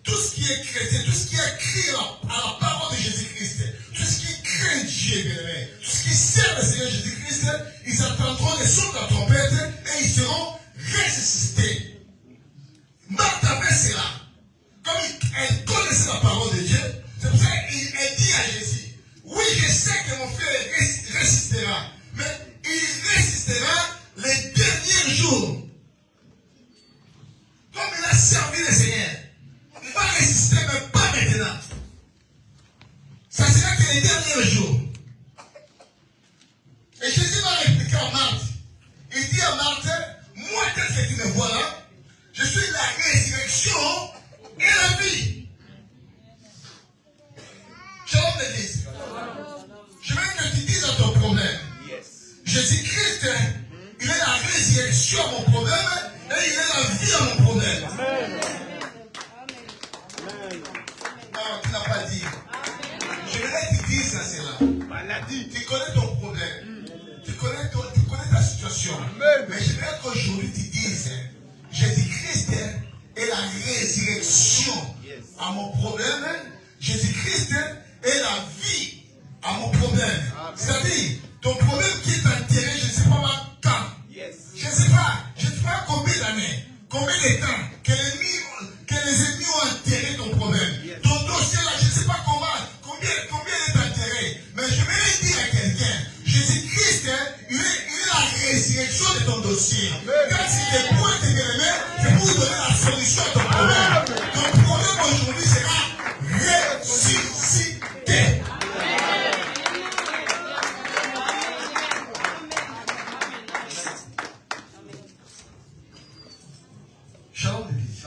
tout ce qui est chrétien, tout ce qui est écrit à la parole de Jésus-Christ, tout ce qui craint Dieu, bien-aimé, tout ce qui sert le Seigneur Jésus-Christ, ils attendront le son de la trompette et ils seront ressuscités. Marthe avait cela. Comme elle connaissait la parole de Dieu, c'est pour ça qu'elle dit à Jésus, oui, je sais que mon frère résistera, mais il résistera les derniers jours. Comme il a servi le Seigneur, il va résister, mais pas maintenant. Ça sera que les derniers jours. Et Jésus va répliquer à Marthe. Il dit à Marthe, moi, tel que tu me vois là, je suis la résurrection et la vie. Shalom l'église. Je veux que tu dises à ton problème. Jésus-Christ, il est la résurrection à mon problème et il est la vie à mon problème. Amen. Non, tu n'as pas dit. Je voudrais que tu dises ça, c'est là. Maladie. Tu connais ton problème. Tu connais ta situation. Mais je voudrais qu'aujourd'hui tu dises, Jésus-Christ est la résurrection à mon problème. Jésus-Christ est la vie à mon problème. C'est-à-dire, ton problème qui est enterré, je ne sais pas quand. Je ne sais pas combien d'années, combien de temps que les ennemis ont enterré ton problème. Ton dossier là, je ne sais pas combien est enterré. Mais je vais dire à quelqu'un, Jésus-Christ, il est la résurrection de ton dossier. Quand il est point de bien-aimé, c'est pour donner la solution à ton problème. Ton problème aujourd'hui sera ressuscité. Shalom l'église.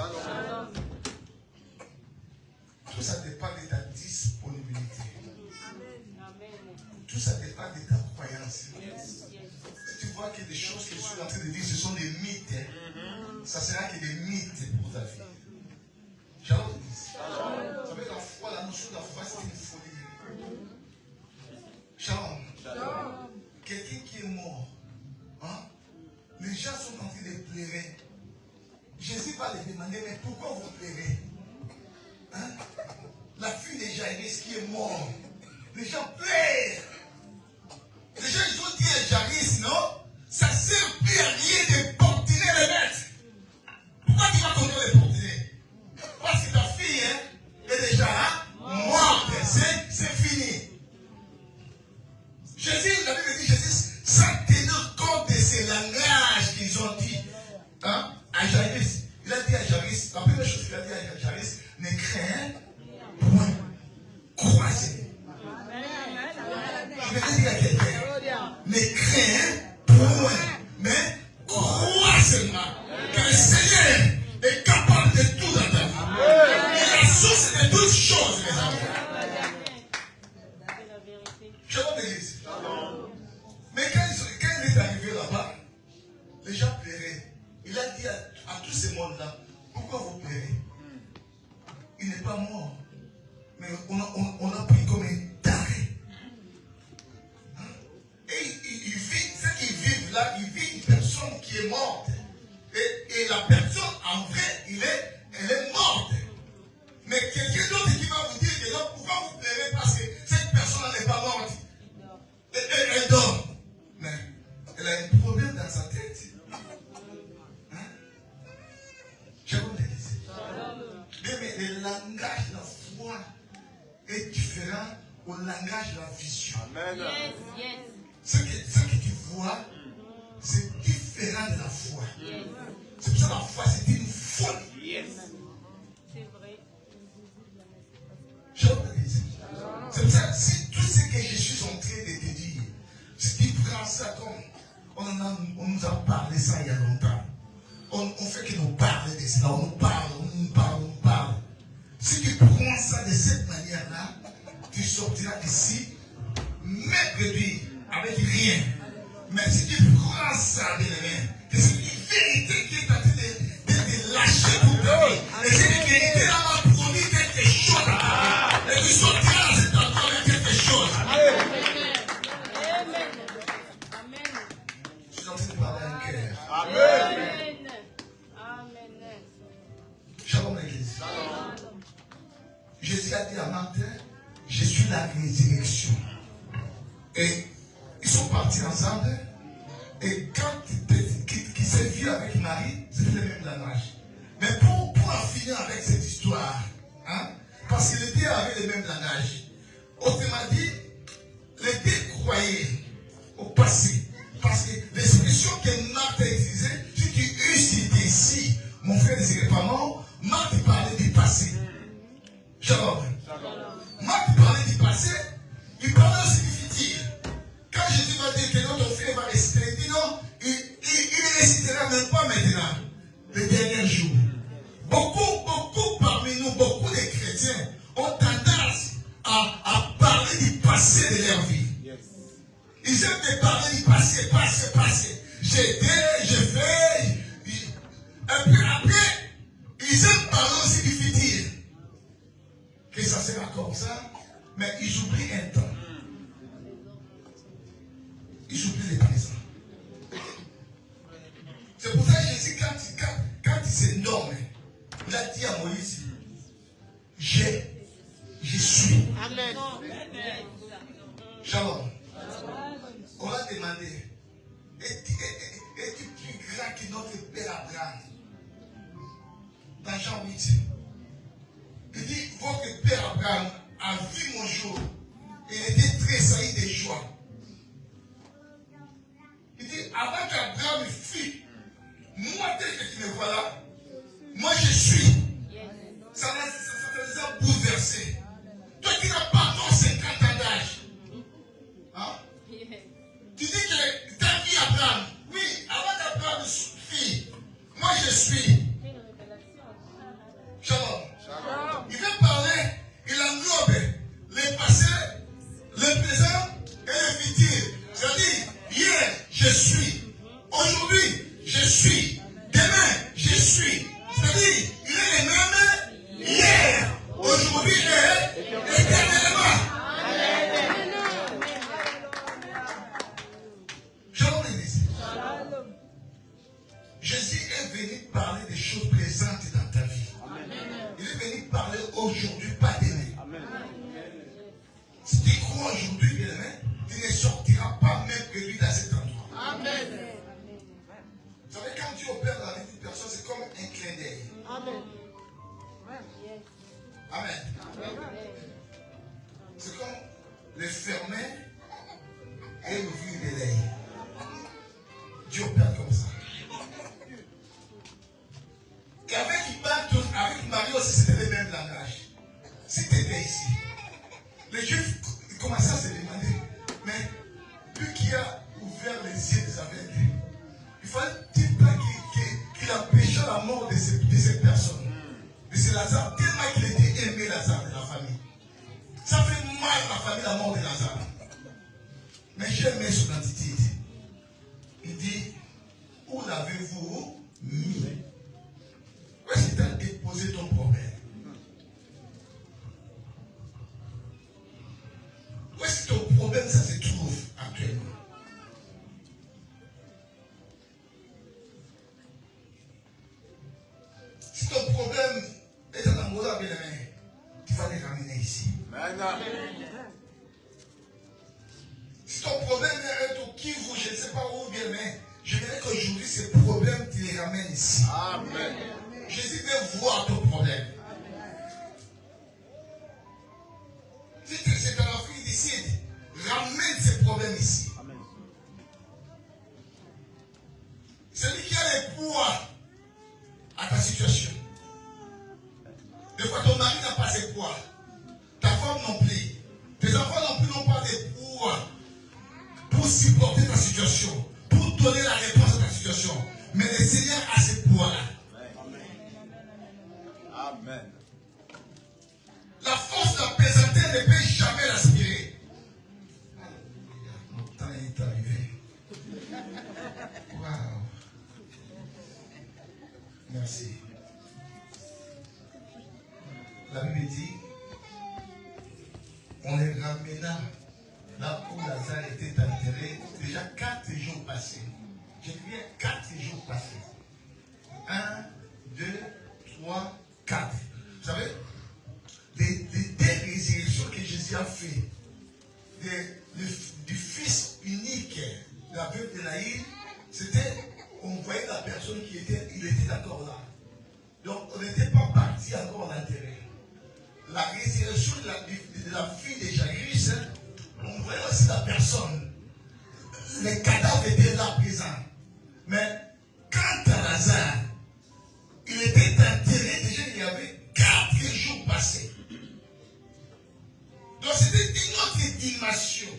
Tout ça dépend de ta disponibilité. Tout ça dépend de ta croyance. Si tu vois que des choses que je suis en train de dire, ce sont des mythes, ça sera que des mythes pour ta vie. Shalom l'église. Vous savez, la foi, la notion de la foi, c'est une folie. Shalom. Quelqu'un qui est mort, hein? Les gens sont en train de pleurer. Jésus va les demander, mais pourquoi vous pleurez? Hein? La fille de Jairus qui est mort. Les gens pleurent. Les gens ils ont dit à Jairus, non? Ça ne sert plus à rien de portiner les maîtres. Pourquoi tu vas continuer de portiner? Parce que ta fille est déjà morte. C'est fini. Jésus, la Bible dit, Jésus personne qui est morte. Et la personne, en vrai, elle est morte. Mais quelqu'un d'autre qui va vous dire que non, pourquoi vous pleurez parce que cette personne n'est pas morte. Elle dort. Mais elle a un problème dans sa tête. Hein? Je vous le dis. Mais le langage de la foi est différent au langage de la vision. Amen. Ce que tu vois, c'est différent de la foi. C'est pour ça que la foi, c'est une folie. C'est vrai. Je vous le dis. C'est pour ça que si tout ce que je suis en train de te dire, si tu prends ça comme on nous a parlé ça il y a longtemps. On fait que nous parler de cela, on nous parle. Si tu prends ça de cette manière-là, tu sortiras d'ici, mercredi, avec rien. Mais si tu prends ça de main, que c'est une vérité qui est en train de te lâcher pour ta vie. Et cette vérité-là m'a promis quelque chose à ta vie. Et tu sortiras dans cet endroit avec quelque chose. Amen. Je suis en train de parler à un cœur. Amen. Shalom l'église. Jésus a dit à Martin, je suis la résurrection. Et ils sont partis ensemble. Et quand il s'est vu avec Marie, c'était le même langage. Mais pour en finir avec cette histoire, hein, parce que les deux avaient le même langage. Autrement dit, les deux croyaient au passé. Parce que l'expression que Marthe a utilisée, si tu eusses été ici, mon frère ne serait pas mort, Marthe parlait du passé. Shalom. Marthe parlait du passé, il parlait aussi du futur. Quand Jésus va dire que notre frère va réciter, il dit non, il ne récitera même pas maintenant, les derniers jours. Beaucoup parmi nous, beaucoup de chrétiens ont tendance à parler du passé de leur vie. Ils aiment de parler du passé. J'ai été, j'ai fait. Et puis après, ils aiment parler aussi du futur. Que ça sera comme ça, mais ils oublient un temps. Ils oublient le présent. C'est pour ça que Jésus, quand il s'est nommé, il a dit à Moïse, je suis. Amen. Shalom. On l'a demandé, es-tu plus grand que notre père Abraham? Dans Jean 8. Il dit, votre père Abraham a vu mon jour et il était tressailli de joie. Il dit, avant qu'Abraham fût, moi tel que tu me vois là, moi je suis. Ça nous a bouleversé. Toi qui n'as pas encore 50 ans d'âge. Hein? Tu dis que ta vie Abraham, oui, avant qu'Abraham fût, moi je suis. Shalom. Il veut parler, il englobe le passé, le présent et le futur. C'est-à-dire, hier, je suis. Aujourd'hui, je suis. Demain, je suis. C'est-à-dire, il est le même hier, aujourd'hui et éternellement. Shalom l'église. Jésus est venu parler des choses présentes dans ta vie. Il est venu parler aujourd'hui, pas demain. Si tu crois aujourd'hui, bien aimé, tu ne sortiras pas même que lui dans cet endroit. Amen. Vous savez, quand Dieu opère dans la vie d'une personne, c'est comme un clin d'œil. Amen. Amen. C'est comme le fermer et l'ouvrir de l'œil. Dieu opère comme ça. Et avec Marie aussi, c'était le même langage. Si tu étais ici, les Juifs commençaient à se demander, mais lui qui a ouvert les yeux des aveugles, il fallait-il pas qu'il empêchait la mort de ces personnes, de ces Lazare, tellement qu'il était aimé Lazare de la famille. Ça fait mal à la famille la mort de Lazare. Mais j'ai aimé son attitude. Il dit, où l'avez-vous mis? Où est-ce que tu as déposé ton problème? Où est-ce que ton problème ça se trouve actuellement? ramène ici. Amen. Jésus veut voir ton problème. Si c'est ton enfant qui décide, ramène ces problèmes ici. Amen. Celui qui a le poids à ta situation. Des fois, ton mari n'a pas ses poids. Ta femme non plus. Tes enfants non plus n'ont pas de poids pour supporter ta situation, pour donner la réponse à ta situation. Mais le Seigneur a ce poids-là. Amen. La force de la pesanteur ne peut jamais l'aspirer. Mon temps est arrivé. Waouh. Merci. La Bible dit, on les ramena là où Lazare était enterré, déjà 4 jours passés. Je dis bien 4 jours passés. 1, 2, 3, 4. Vous savez, les deux résurrections que Jésus a fait, du Fils unique, de la veuve de Naïl, c'était, on voyait la personne il était encore là. Donc, on n'était pas parti encore à l'intérieur. La résurrection de la fille de Jairus, on voyait aussi la personne. Les cadavres étaient là présents. Mais quant à Lazare, il était enterré, déjà il y avait 4 jours passés. Donc c'était une autre dimension.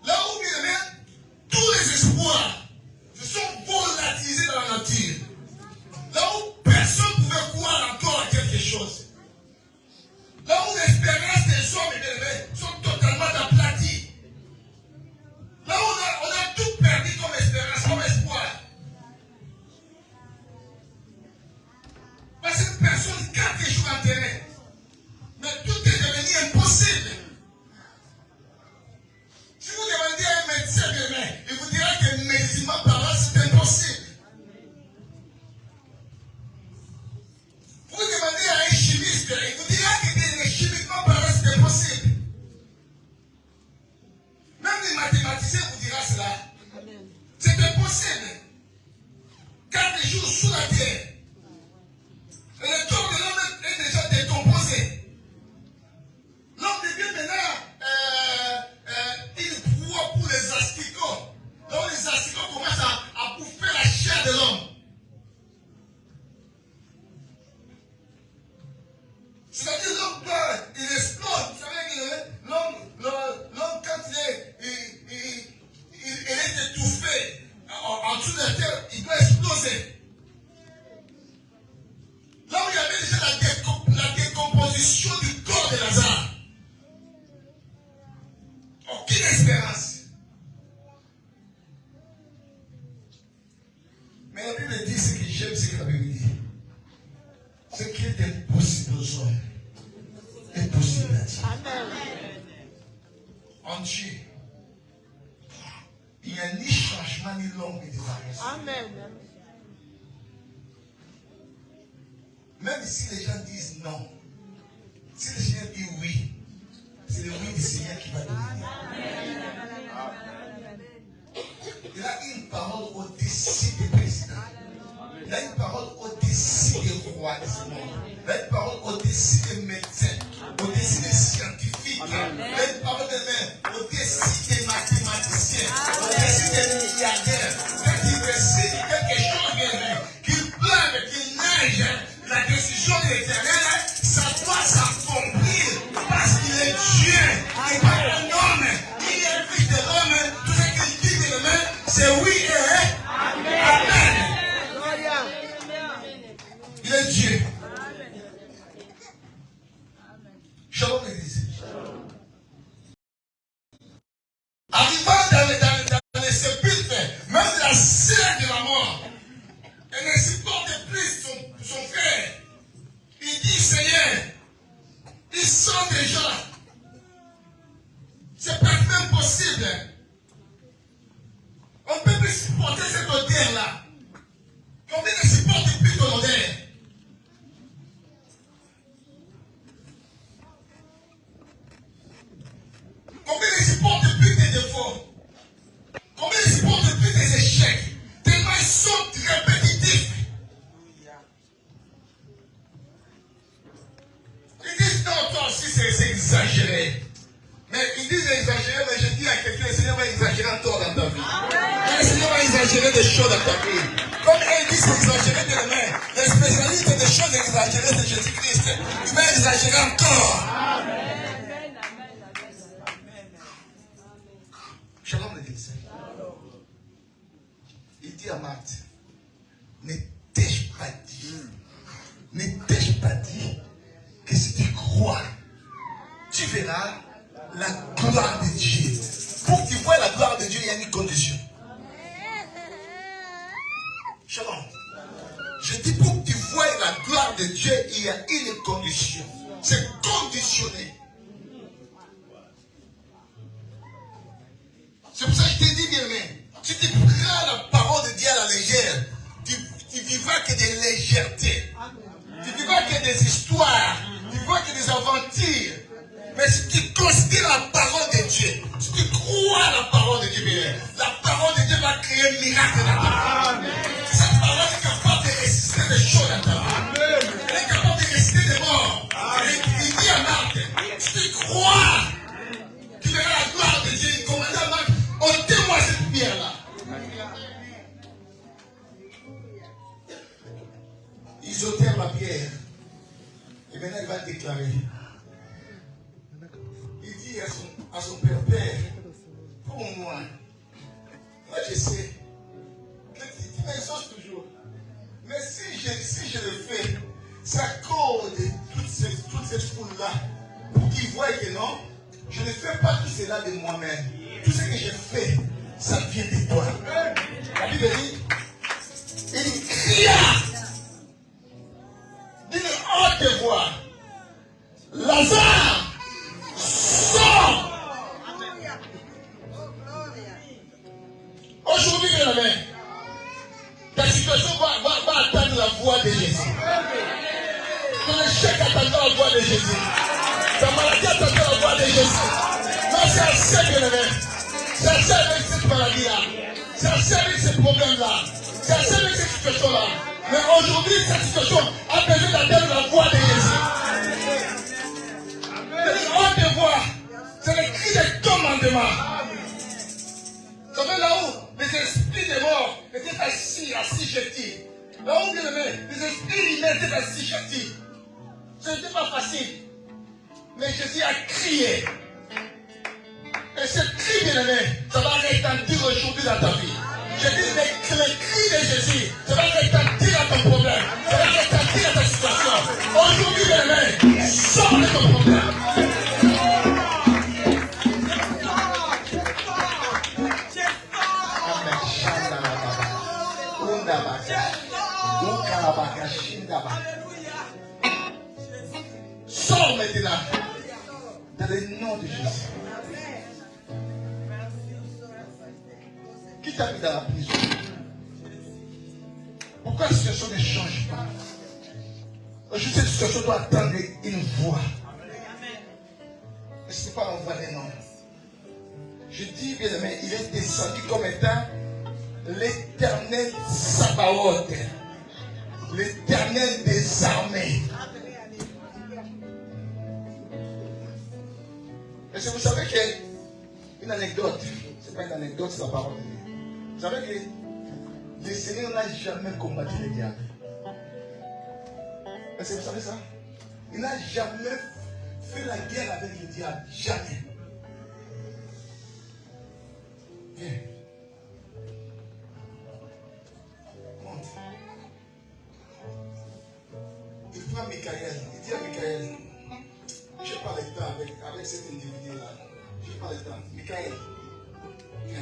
Là où tous les espoirs se sont volatilisés dans la nature. Là où personne ne pouvait croire encore à quelque chose. Là où l'espérance des hommes et des bébés sont totalement aplaties. Là où on a tout perdu comme espérance, comme espoir. Parce que personne, 4 jours enterrés. Mais tout est devenu impossible. Si vous demandez à un médecin demain, il vous dira que médicalement parlant, c'est impossible. Vous demandez à un chimiste, il vous dira que chimiquement parlant, c'est impossible. Même les mathématiciens vous diront cela. C'est impossible. 4 jours sous la terre. Et le corps de l'homme est déjà décomposé. L'homme devient maintenant une proie pour les asticots. Donc les asticots commencent à bouffer la chair de l'homme. C'est-à-dire l'homme peur, il explose. Vous savez que l'homme quand il est étouffé en dessous de la terre, il doit exploser. Là où il y avait déjà la décomposition du corps de Lazare. Aucune espérance. Mais la Bible dit ce que j'aime, ce que la Bible dit. Ce qui est impossible aux hommes est possible à Dieu. En Dieu, il n'y a ni changement ni l'ombre de variation. Amen. Même si les gens disent non, si le Seigneur dit oui, c'est le oui du Seigneur qui va donner. Il a une parole au-dessus des présidents. Il a une parole au-dessus des rois de ce monde. Il a une parole au-dessus des médecins, au-dessus des scientifiques. Il a une parole de même au-dessus des mathématiciens, au-dessus des milliardaires. Quand il décide quelque chose, qu'il pleuve, qu'il neige, la décision de l'Éternel, ça doit s'accomplir parce qu'il est Dieu. Il n'est pas un homme. Il est le fils de l'homme. Tout ce qu'il dit de demain, c'est oui et amen. Il est Dieu. Shalom l'église. Arrivant dans les sépulcres, même la scène de la mort, elle ne supporte plus son frère. Il dit, Seigneur, ils sont déjà. C'est pas même possible. On ne peut plus supporter cette odeur-là. Combien ne supporte plus ton odeur? exagérer des choses dans ta vie. Comme elle dit, c'est exagérer de demain. Les spécialistes des choses exagérées, c'est Jésus-Christ. Tu vas exagérer encore. Shalom l'église. Il dit à Marthe, ne t'ai-je pas dit que si tu crois, tu verras la gloire de Dieu. Pour que tu vois la gloire de Dieu, il y a une condition. Shalom. Je dis pour que tu vois la gloire de Dieu, il y a une condition. C'est conditionné. C'est pour ça que je t'ai dit, bien aimé, si tu prends la parole de Dieu à la légère, tu vivras que des légèretés. Tu vivras que des histoires. Tu vivras que des aventures. Mais si tu considères la parole de Dieu, si tu crois à la parole de Dieu, la parole de Dieu va créer un miracle dans ta vie. Cette parole est capable de ressusciter des choses dans ta vie. Elle est capable de ressusciter des morts. Il dit à Marthe, si tu crois, tu verras la gloire de Dieu. Il commande à Marthe, ôtez-moi cette pierre-là. Ils ôtèrent la pierre. Et maintenant il va déclarer. Il dit à son père, Père, pour moi je sais que tu m'exauces toujours. Mais si je le fais, c'est à cause de toute cette foule-là. Pour qu'ils voient que non, je ne fais pas tout cela de moi-même. Tout ce que je fais, ça vient de toi. La Bible dit, il cria d'une haute voix, Lazare, sors! Aujourd'hui, bien aimé, ta situation va attendre la voix de Jésus. Ton échec attendra la voix de Jésus. Ta maladie attendra la voix de Jésus. Non, c'est assez, bien aimé. C'est assez avec cette maladie-là. C'est assez avec ce problème-là. C'est assez avec cette situation-là. Mais aujourd'hui, cette situation a besoin d'attendre la voix de Jésus. C'est une haute voix. C'est le cri de commandement. Vous savez, là où les esprits des morts étaient assis jetés. Là où, bien aimé, les esprits humains étaient assis jetés. Ce n'était pas facile. Mais Jésus a crié. Et ce cri, bien aimé, ça va retentir aujourd'hui dans ta vie. Je dis, le cri de Jésus, ça va retentir à ton problème. Ça va retentir à ta situation. Aujourd'hui, bien aimé, sors de ton problème. Sors maintenant dans le nom de Jésus. Qui t'a mis dans la prison? Pourquoi cette situation ne change pas? Aujourd'hui, cette situation doit attendre une voix. Mais ce n'est pas la voix des noms. Je dis, bien aimé, il est descendu comme étant l'Éternel Sabaoth, l'Éternel des armées. Est-ce que vous savez qu'une anecdote, ce n'est pas une anecdote, c'est la parole de Dieu. Vous savez que le Seigneur n'a jamais combattu le diable. Est-ce que vous savez ça? Il n'a jamais fait la guerre avec le diable. Jamais. Viens. Monte. Il prend Michael. Il dit à Michael, je n'ai pas le temps avec cet individu-là. Je n'ai pas le temps. Michael, viens.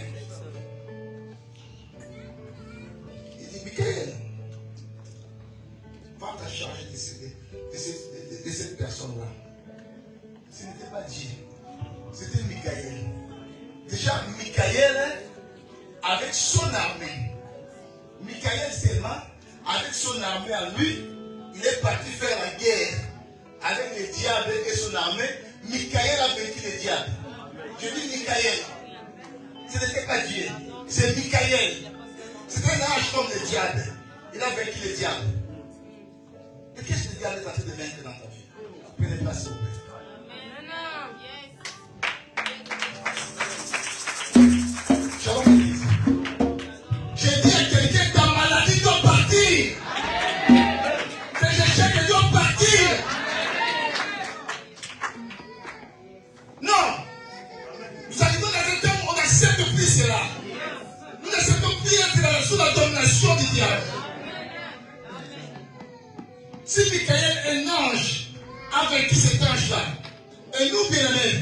Il dit, Michael, va ta charge de cette personne-là. Ce n'était pas Dieu. C'était Michael. Déjà, Michael, avec son armée, Michael seulement, avec son armée à lui, il est parti faire la guerre avec le diable et son armée. Michael a vaincu le diable. Je dis Michael. Ce n'était pas Dieu. C'est Michael. C'était un ange comme le diable. Il a vaincu le diable. Et qu'est-ce que le diable est en train de vaincre dans ta vie? Prenez place, s'il vous plaît. Shalom, Église. J'ai diable. Si Michael est un ange, a vaincu cet ange-là, et nous, bien-aimés,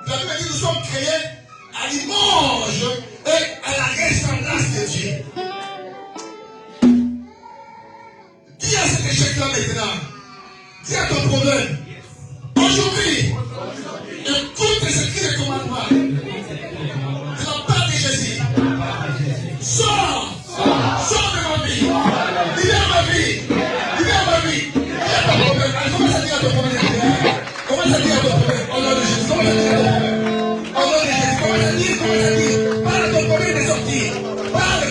la Bible dit que nous sommes créés à l'image et à la ressemblance de Dieu. Dis à cet échec-là maintenant, dis à ton problème, aujourd'hui, écoute les écrits des commandements de la part de Jésus. Sors de ma vie, libère ma vie, libère ma vie. Dis à ton problème, commence à dire à ton problème, commence à dire à ton problème, au nom de Jésus, commence à dire à ton problème. Au nom de Jésus, commence à dire, parle à ton problème des sorties.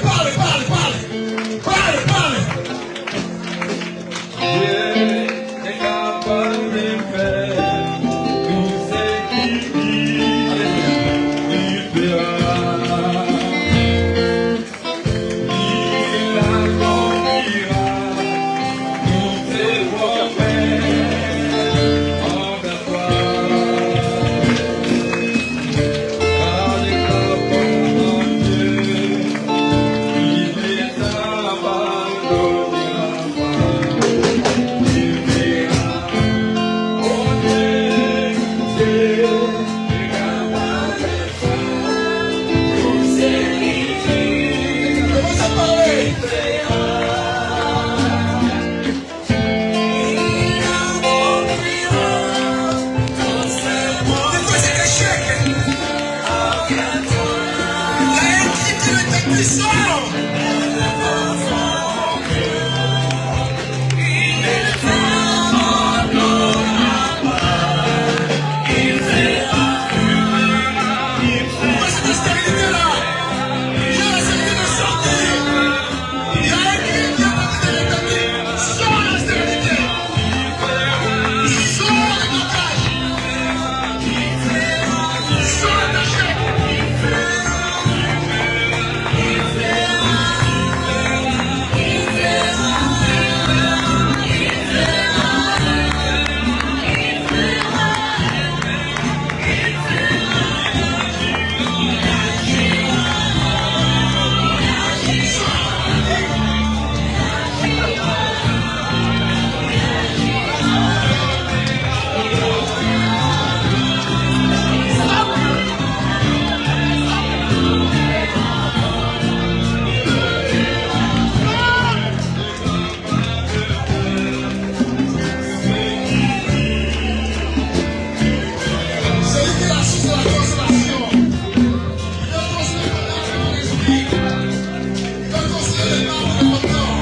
Parle. Dieu est capable de faire tout ce qu'il dit. Il fera. Il accomplira tous ses promesses envers toi. Car les capables en Dieu, il les abandonnera pas. Commence à parler. C'est quoi cet échec? Il a écrit qu'il était puissant. Pourquoi cette stérilité-là? Il y a la stérilité de sortir. Il a écrit qu'il y a la stérilité. Sors la stérilité. Sors le blocage. Sors le échec. Celui qui est la source de la consolation. Il va consoler ton âme et ton esprit. Il va consoler les larmes de ton corps.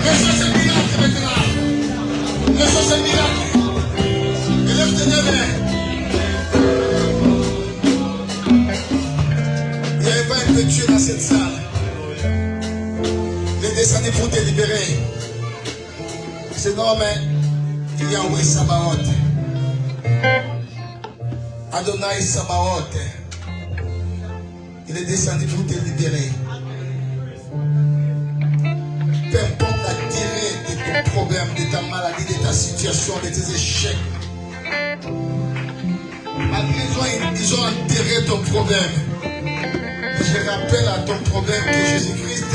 Reçois ce miracle maintenant. Reçois ce miracle. Élève tes deux mains. Il y a un vague de Dieu dans cette salle. Il est descendu pour te libérer. Ce nom est Yahweh Sabaoth. Adonai Sabaoth. Il est descendu pour te libérer. Peu importe la durée de ton problème, de ta maladie, de ta situation, de tes échecs. Malgré ils ont enterré ton problème. Je rappelle à ton problème que Jésus-Christ,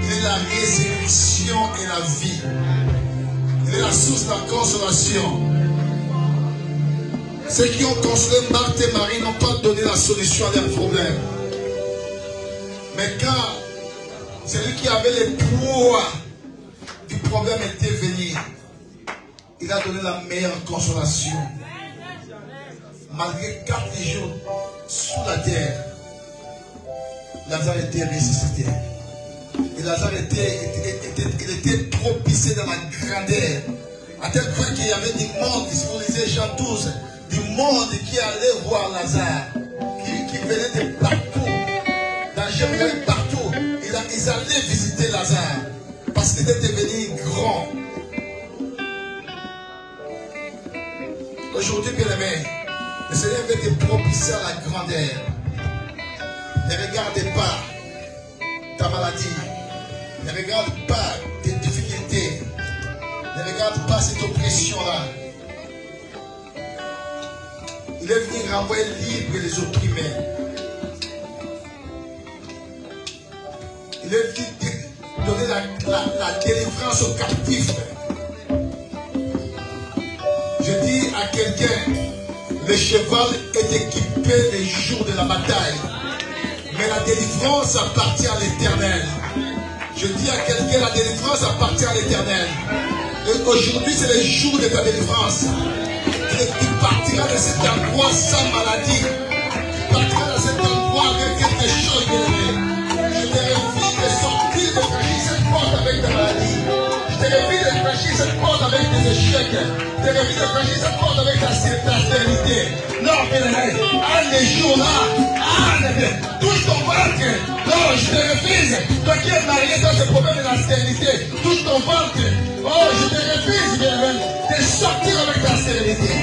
il est la résurrection et la vie. Il est la source de la consolation. Ceux qui ont consolé Marthe et Marie n'ont pas donné la solution à leurs problèmes. Mais quand celui qui avait le poids du problème était venu, il a donné la meilleure consolation. Malgré 4 jours sous la terre, Lazare était ressuscité. Et Lazare était propitié dans la grandeur. À tel point qu'il y avait du monde, si vous lisez Jean 12, du monde qui allait voir Lazare, qui venait de partout, dans Jérusalem, partout. Ils allaient visiter Lazare, parce qu'il était devenu grand. Aujourd'hui, bien aimé, le Seigneur veut te propicier à la grandeur. Ne regarde pas ta maladie. Ne regarde pas tes difficultés. Ne regarde pas cette oppression-là. Il est venu renvoyer libre les opprimés. Il est dit de donner la délivrance aux captifs. Je dis à quelqu'un, le cheval est équipé les jours de la bataille. Mais la délivrance appartient à l'Éternel. Je dis à quelqu'un, la délivrance appartient à l'Éternel. Et aujourd'hui, c'est le jour de ta délivrance. Tu partiras de cet endroit sans maladie. Tu partiras de cet endroit avec quelque chose de élevé. Je te refuse de sortir de franchir cette porte avec ta maladie. Je te refuse de franchir cette porte avec des échecs. Je te refuse de franchir cette porte avec ta stérilité. Non, bien-aimé, un jour là, touche ton ventre. Non, je te refuse. Toi qui es marié dans ce problème de la stérilité, touche ton ventre. Oh, je te refuse, bien-aimé, de sortir avec ta stérilité.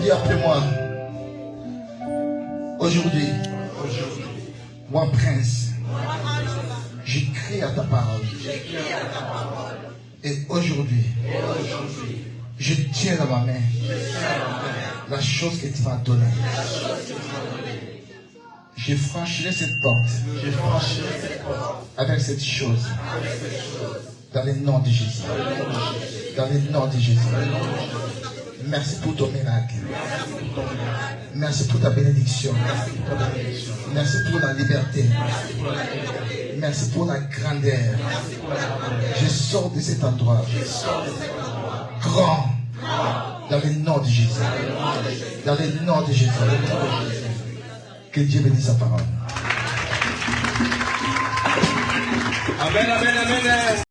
Dis après moi. Aujourd'hui, moi prince, j'écris à ta parole. Et aujourd'hui, je tiens dans ma main la chose que tu m'as donnée. Je franchirai cette porte avec cette chose. Dans le nom de Jésus. Dans le nom de Jésus. Merci pour ton miracle. Merci pour ta bénédiction. Merci pour la liberté. Merci pour la grandeur. Je sors de cet endroit. Grand. Dans le nom de Jésus. Dans le nom de Jésus. Que Dieu bénisse sa parole. Amen, amen, amen.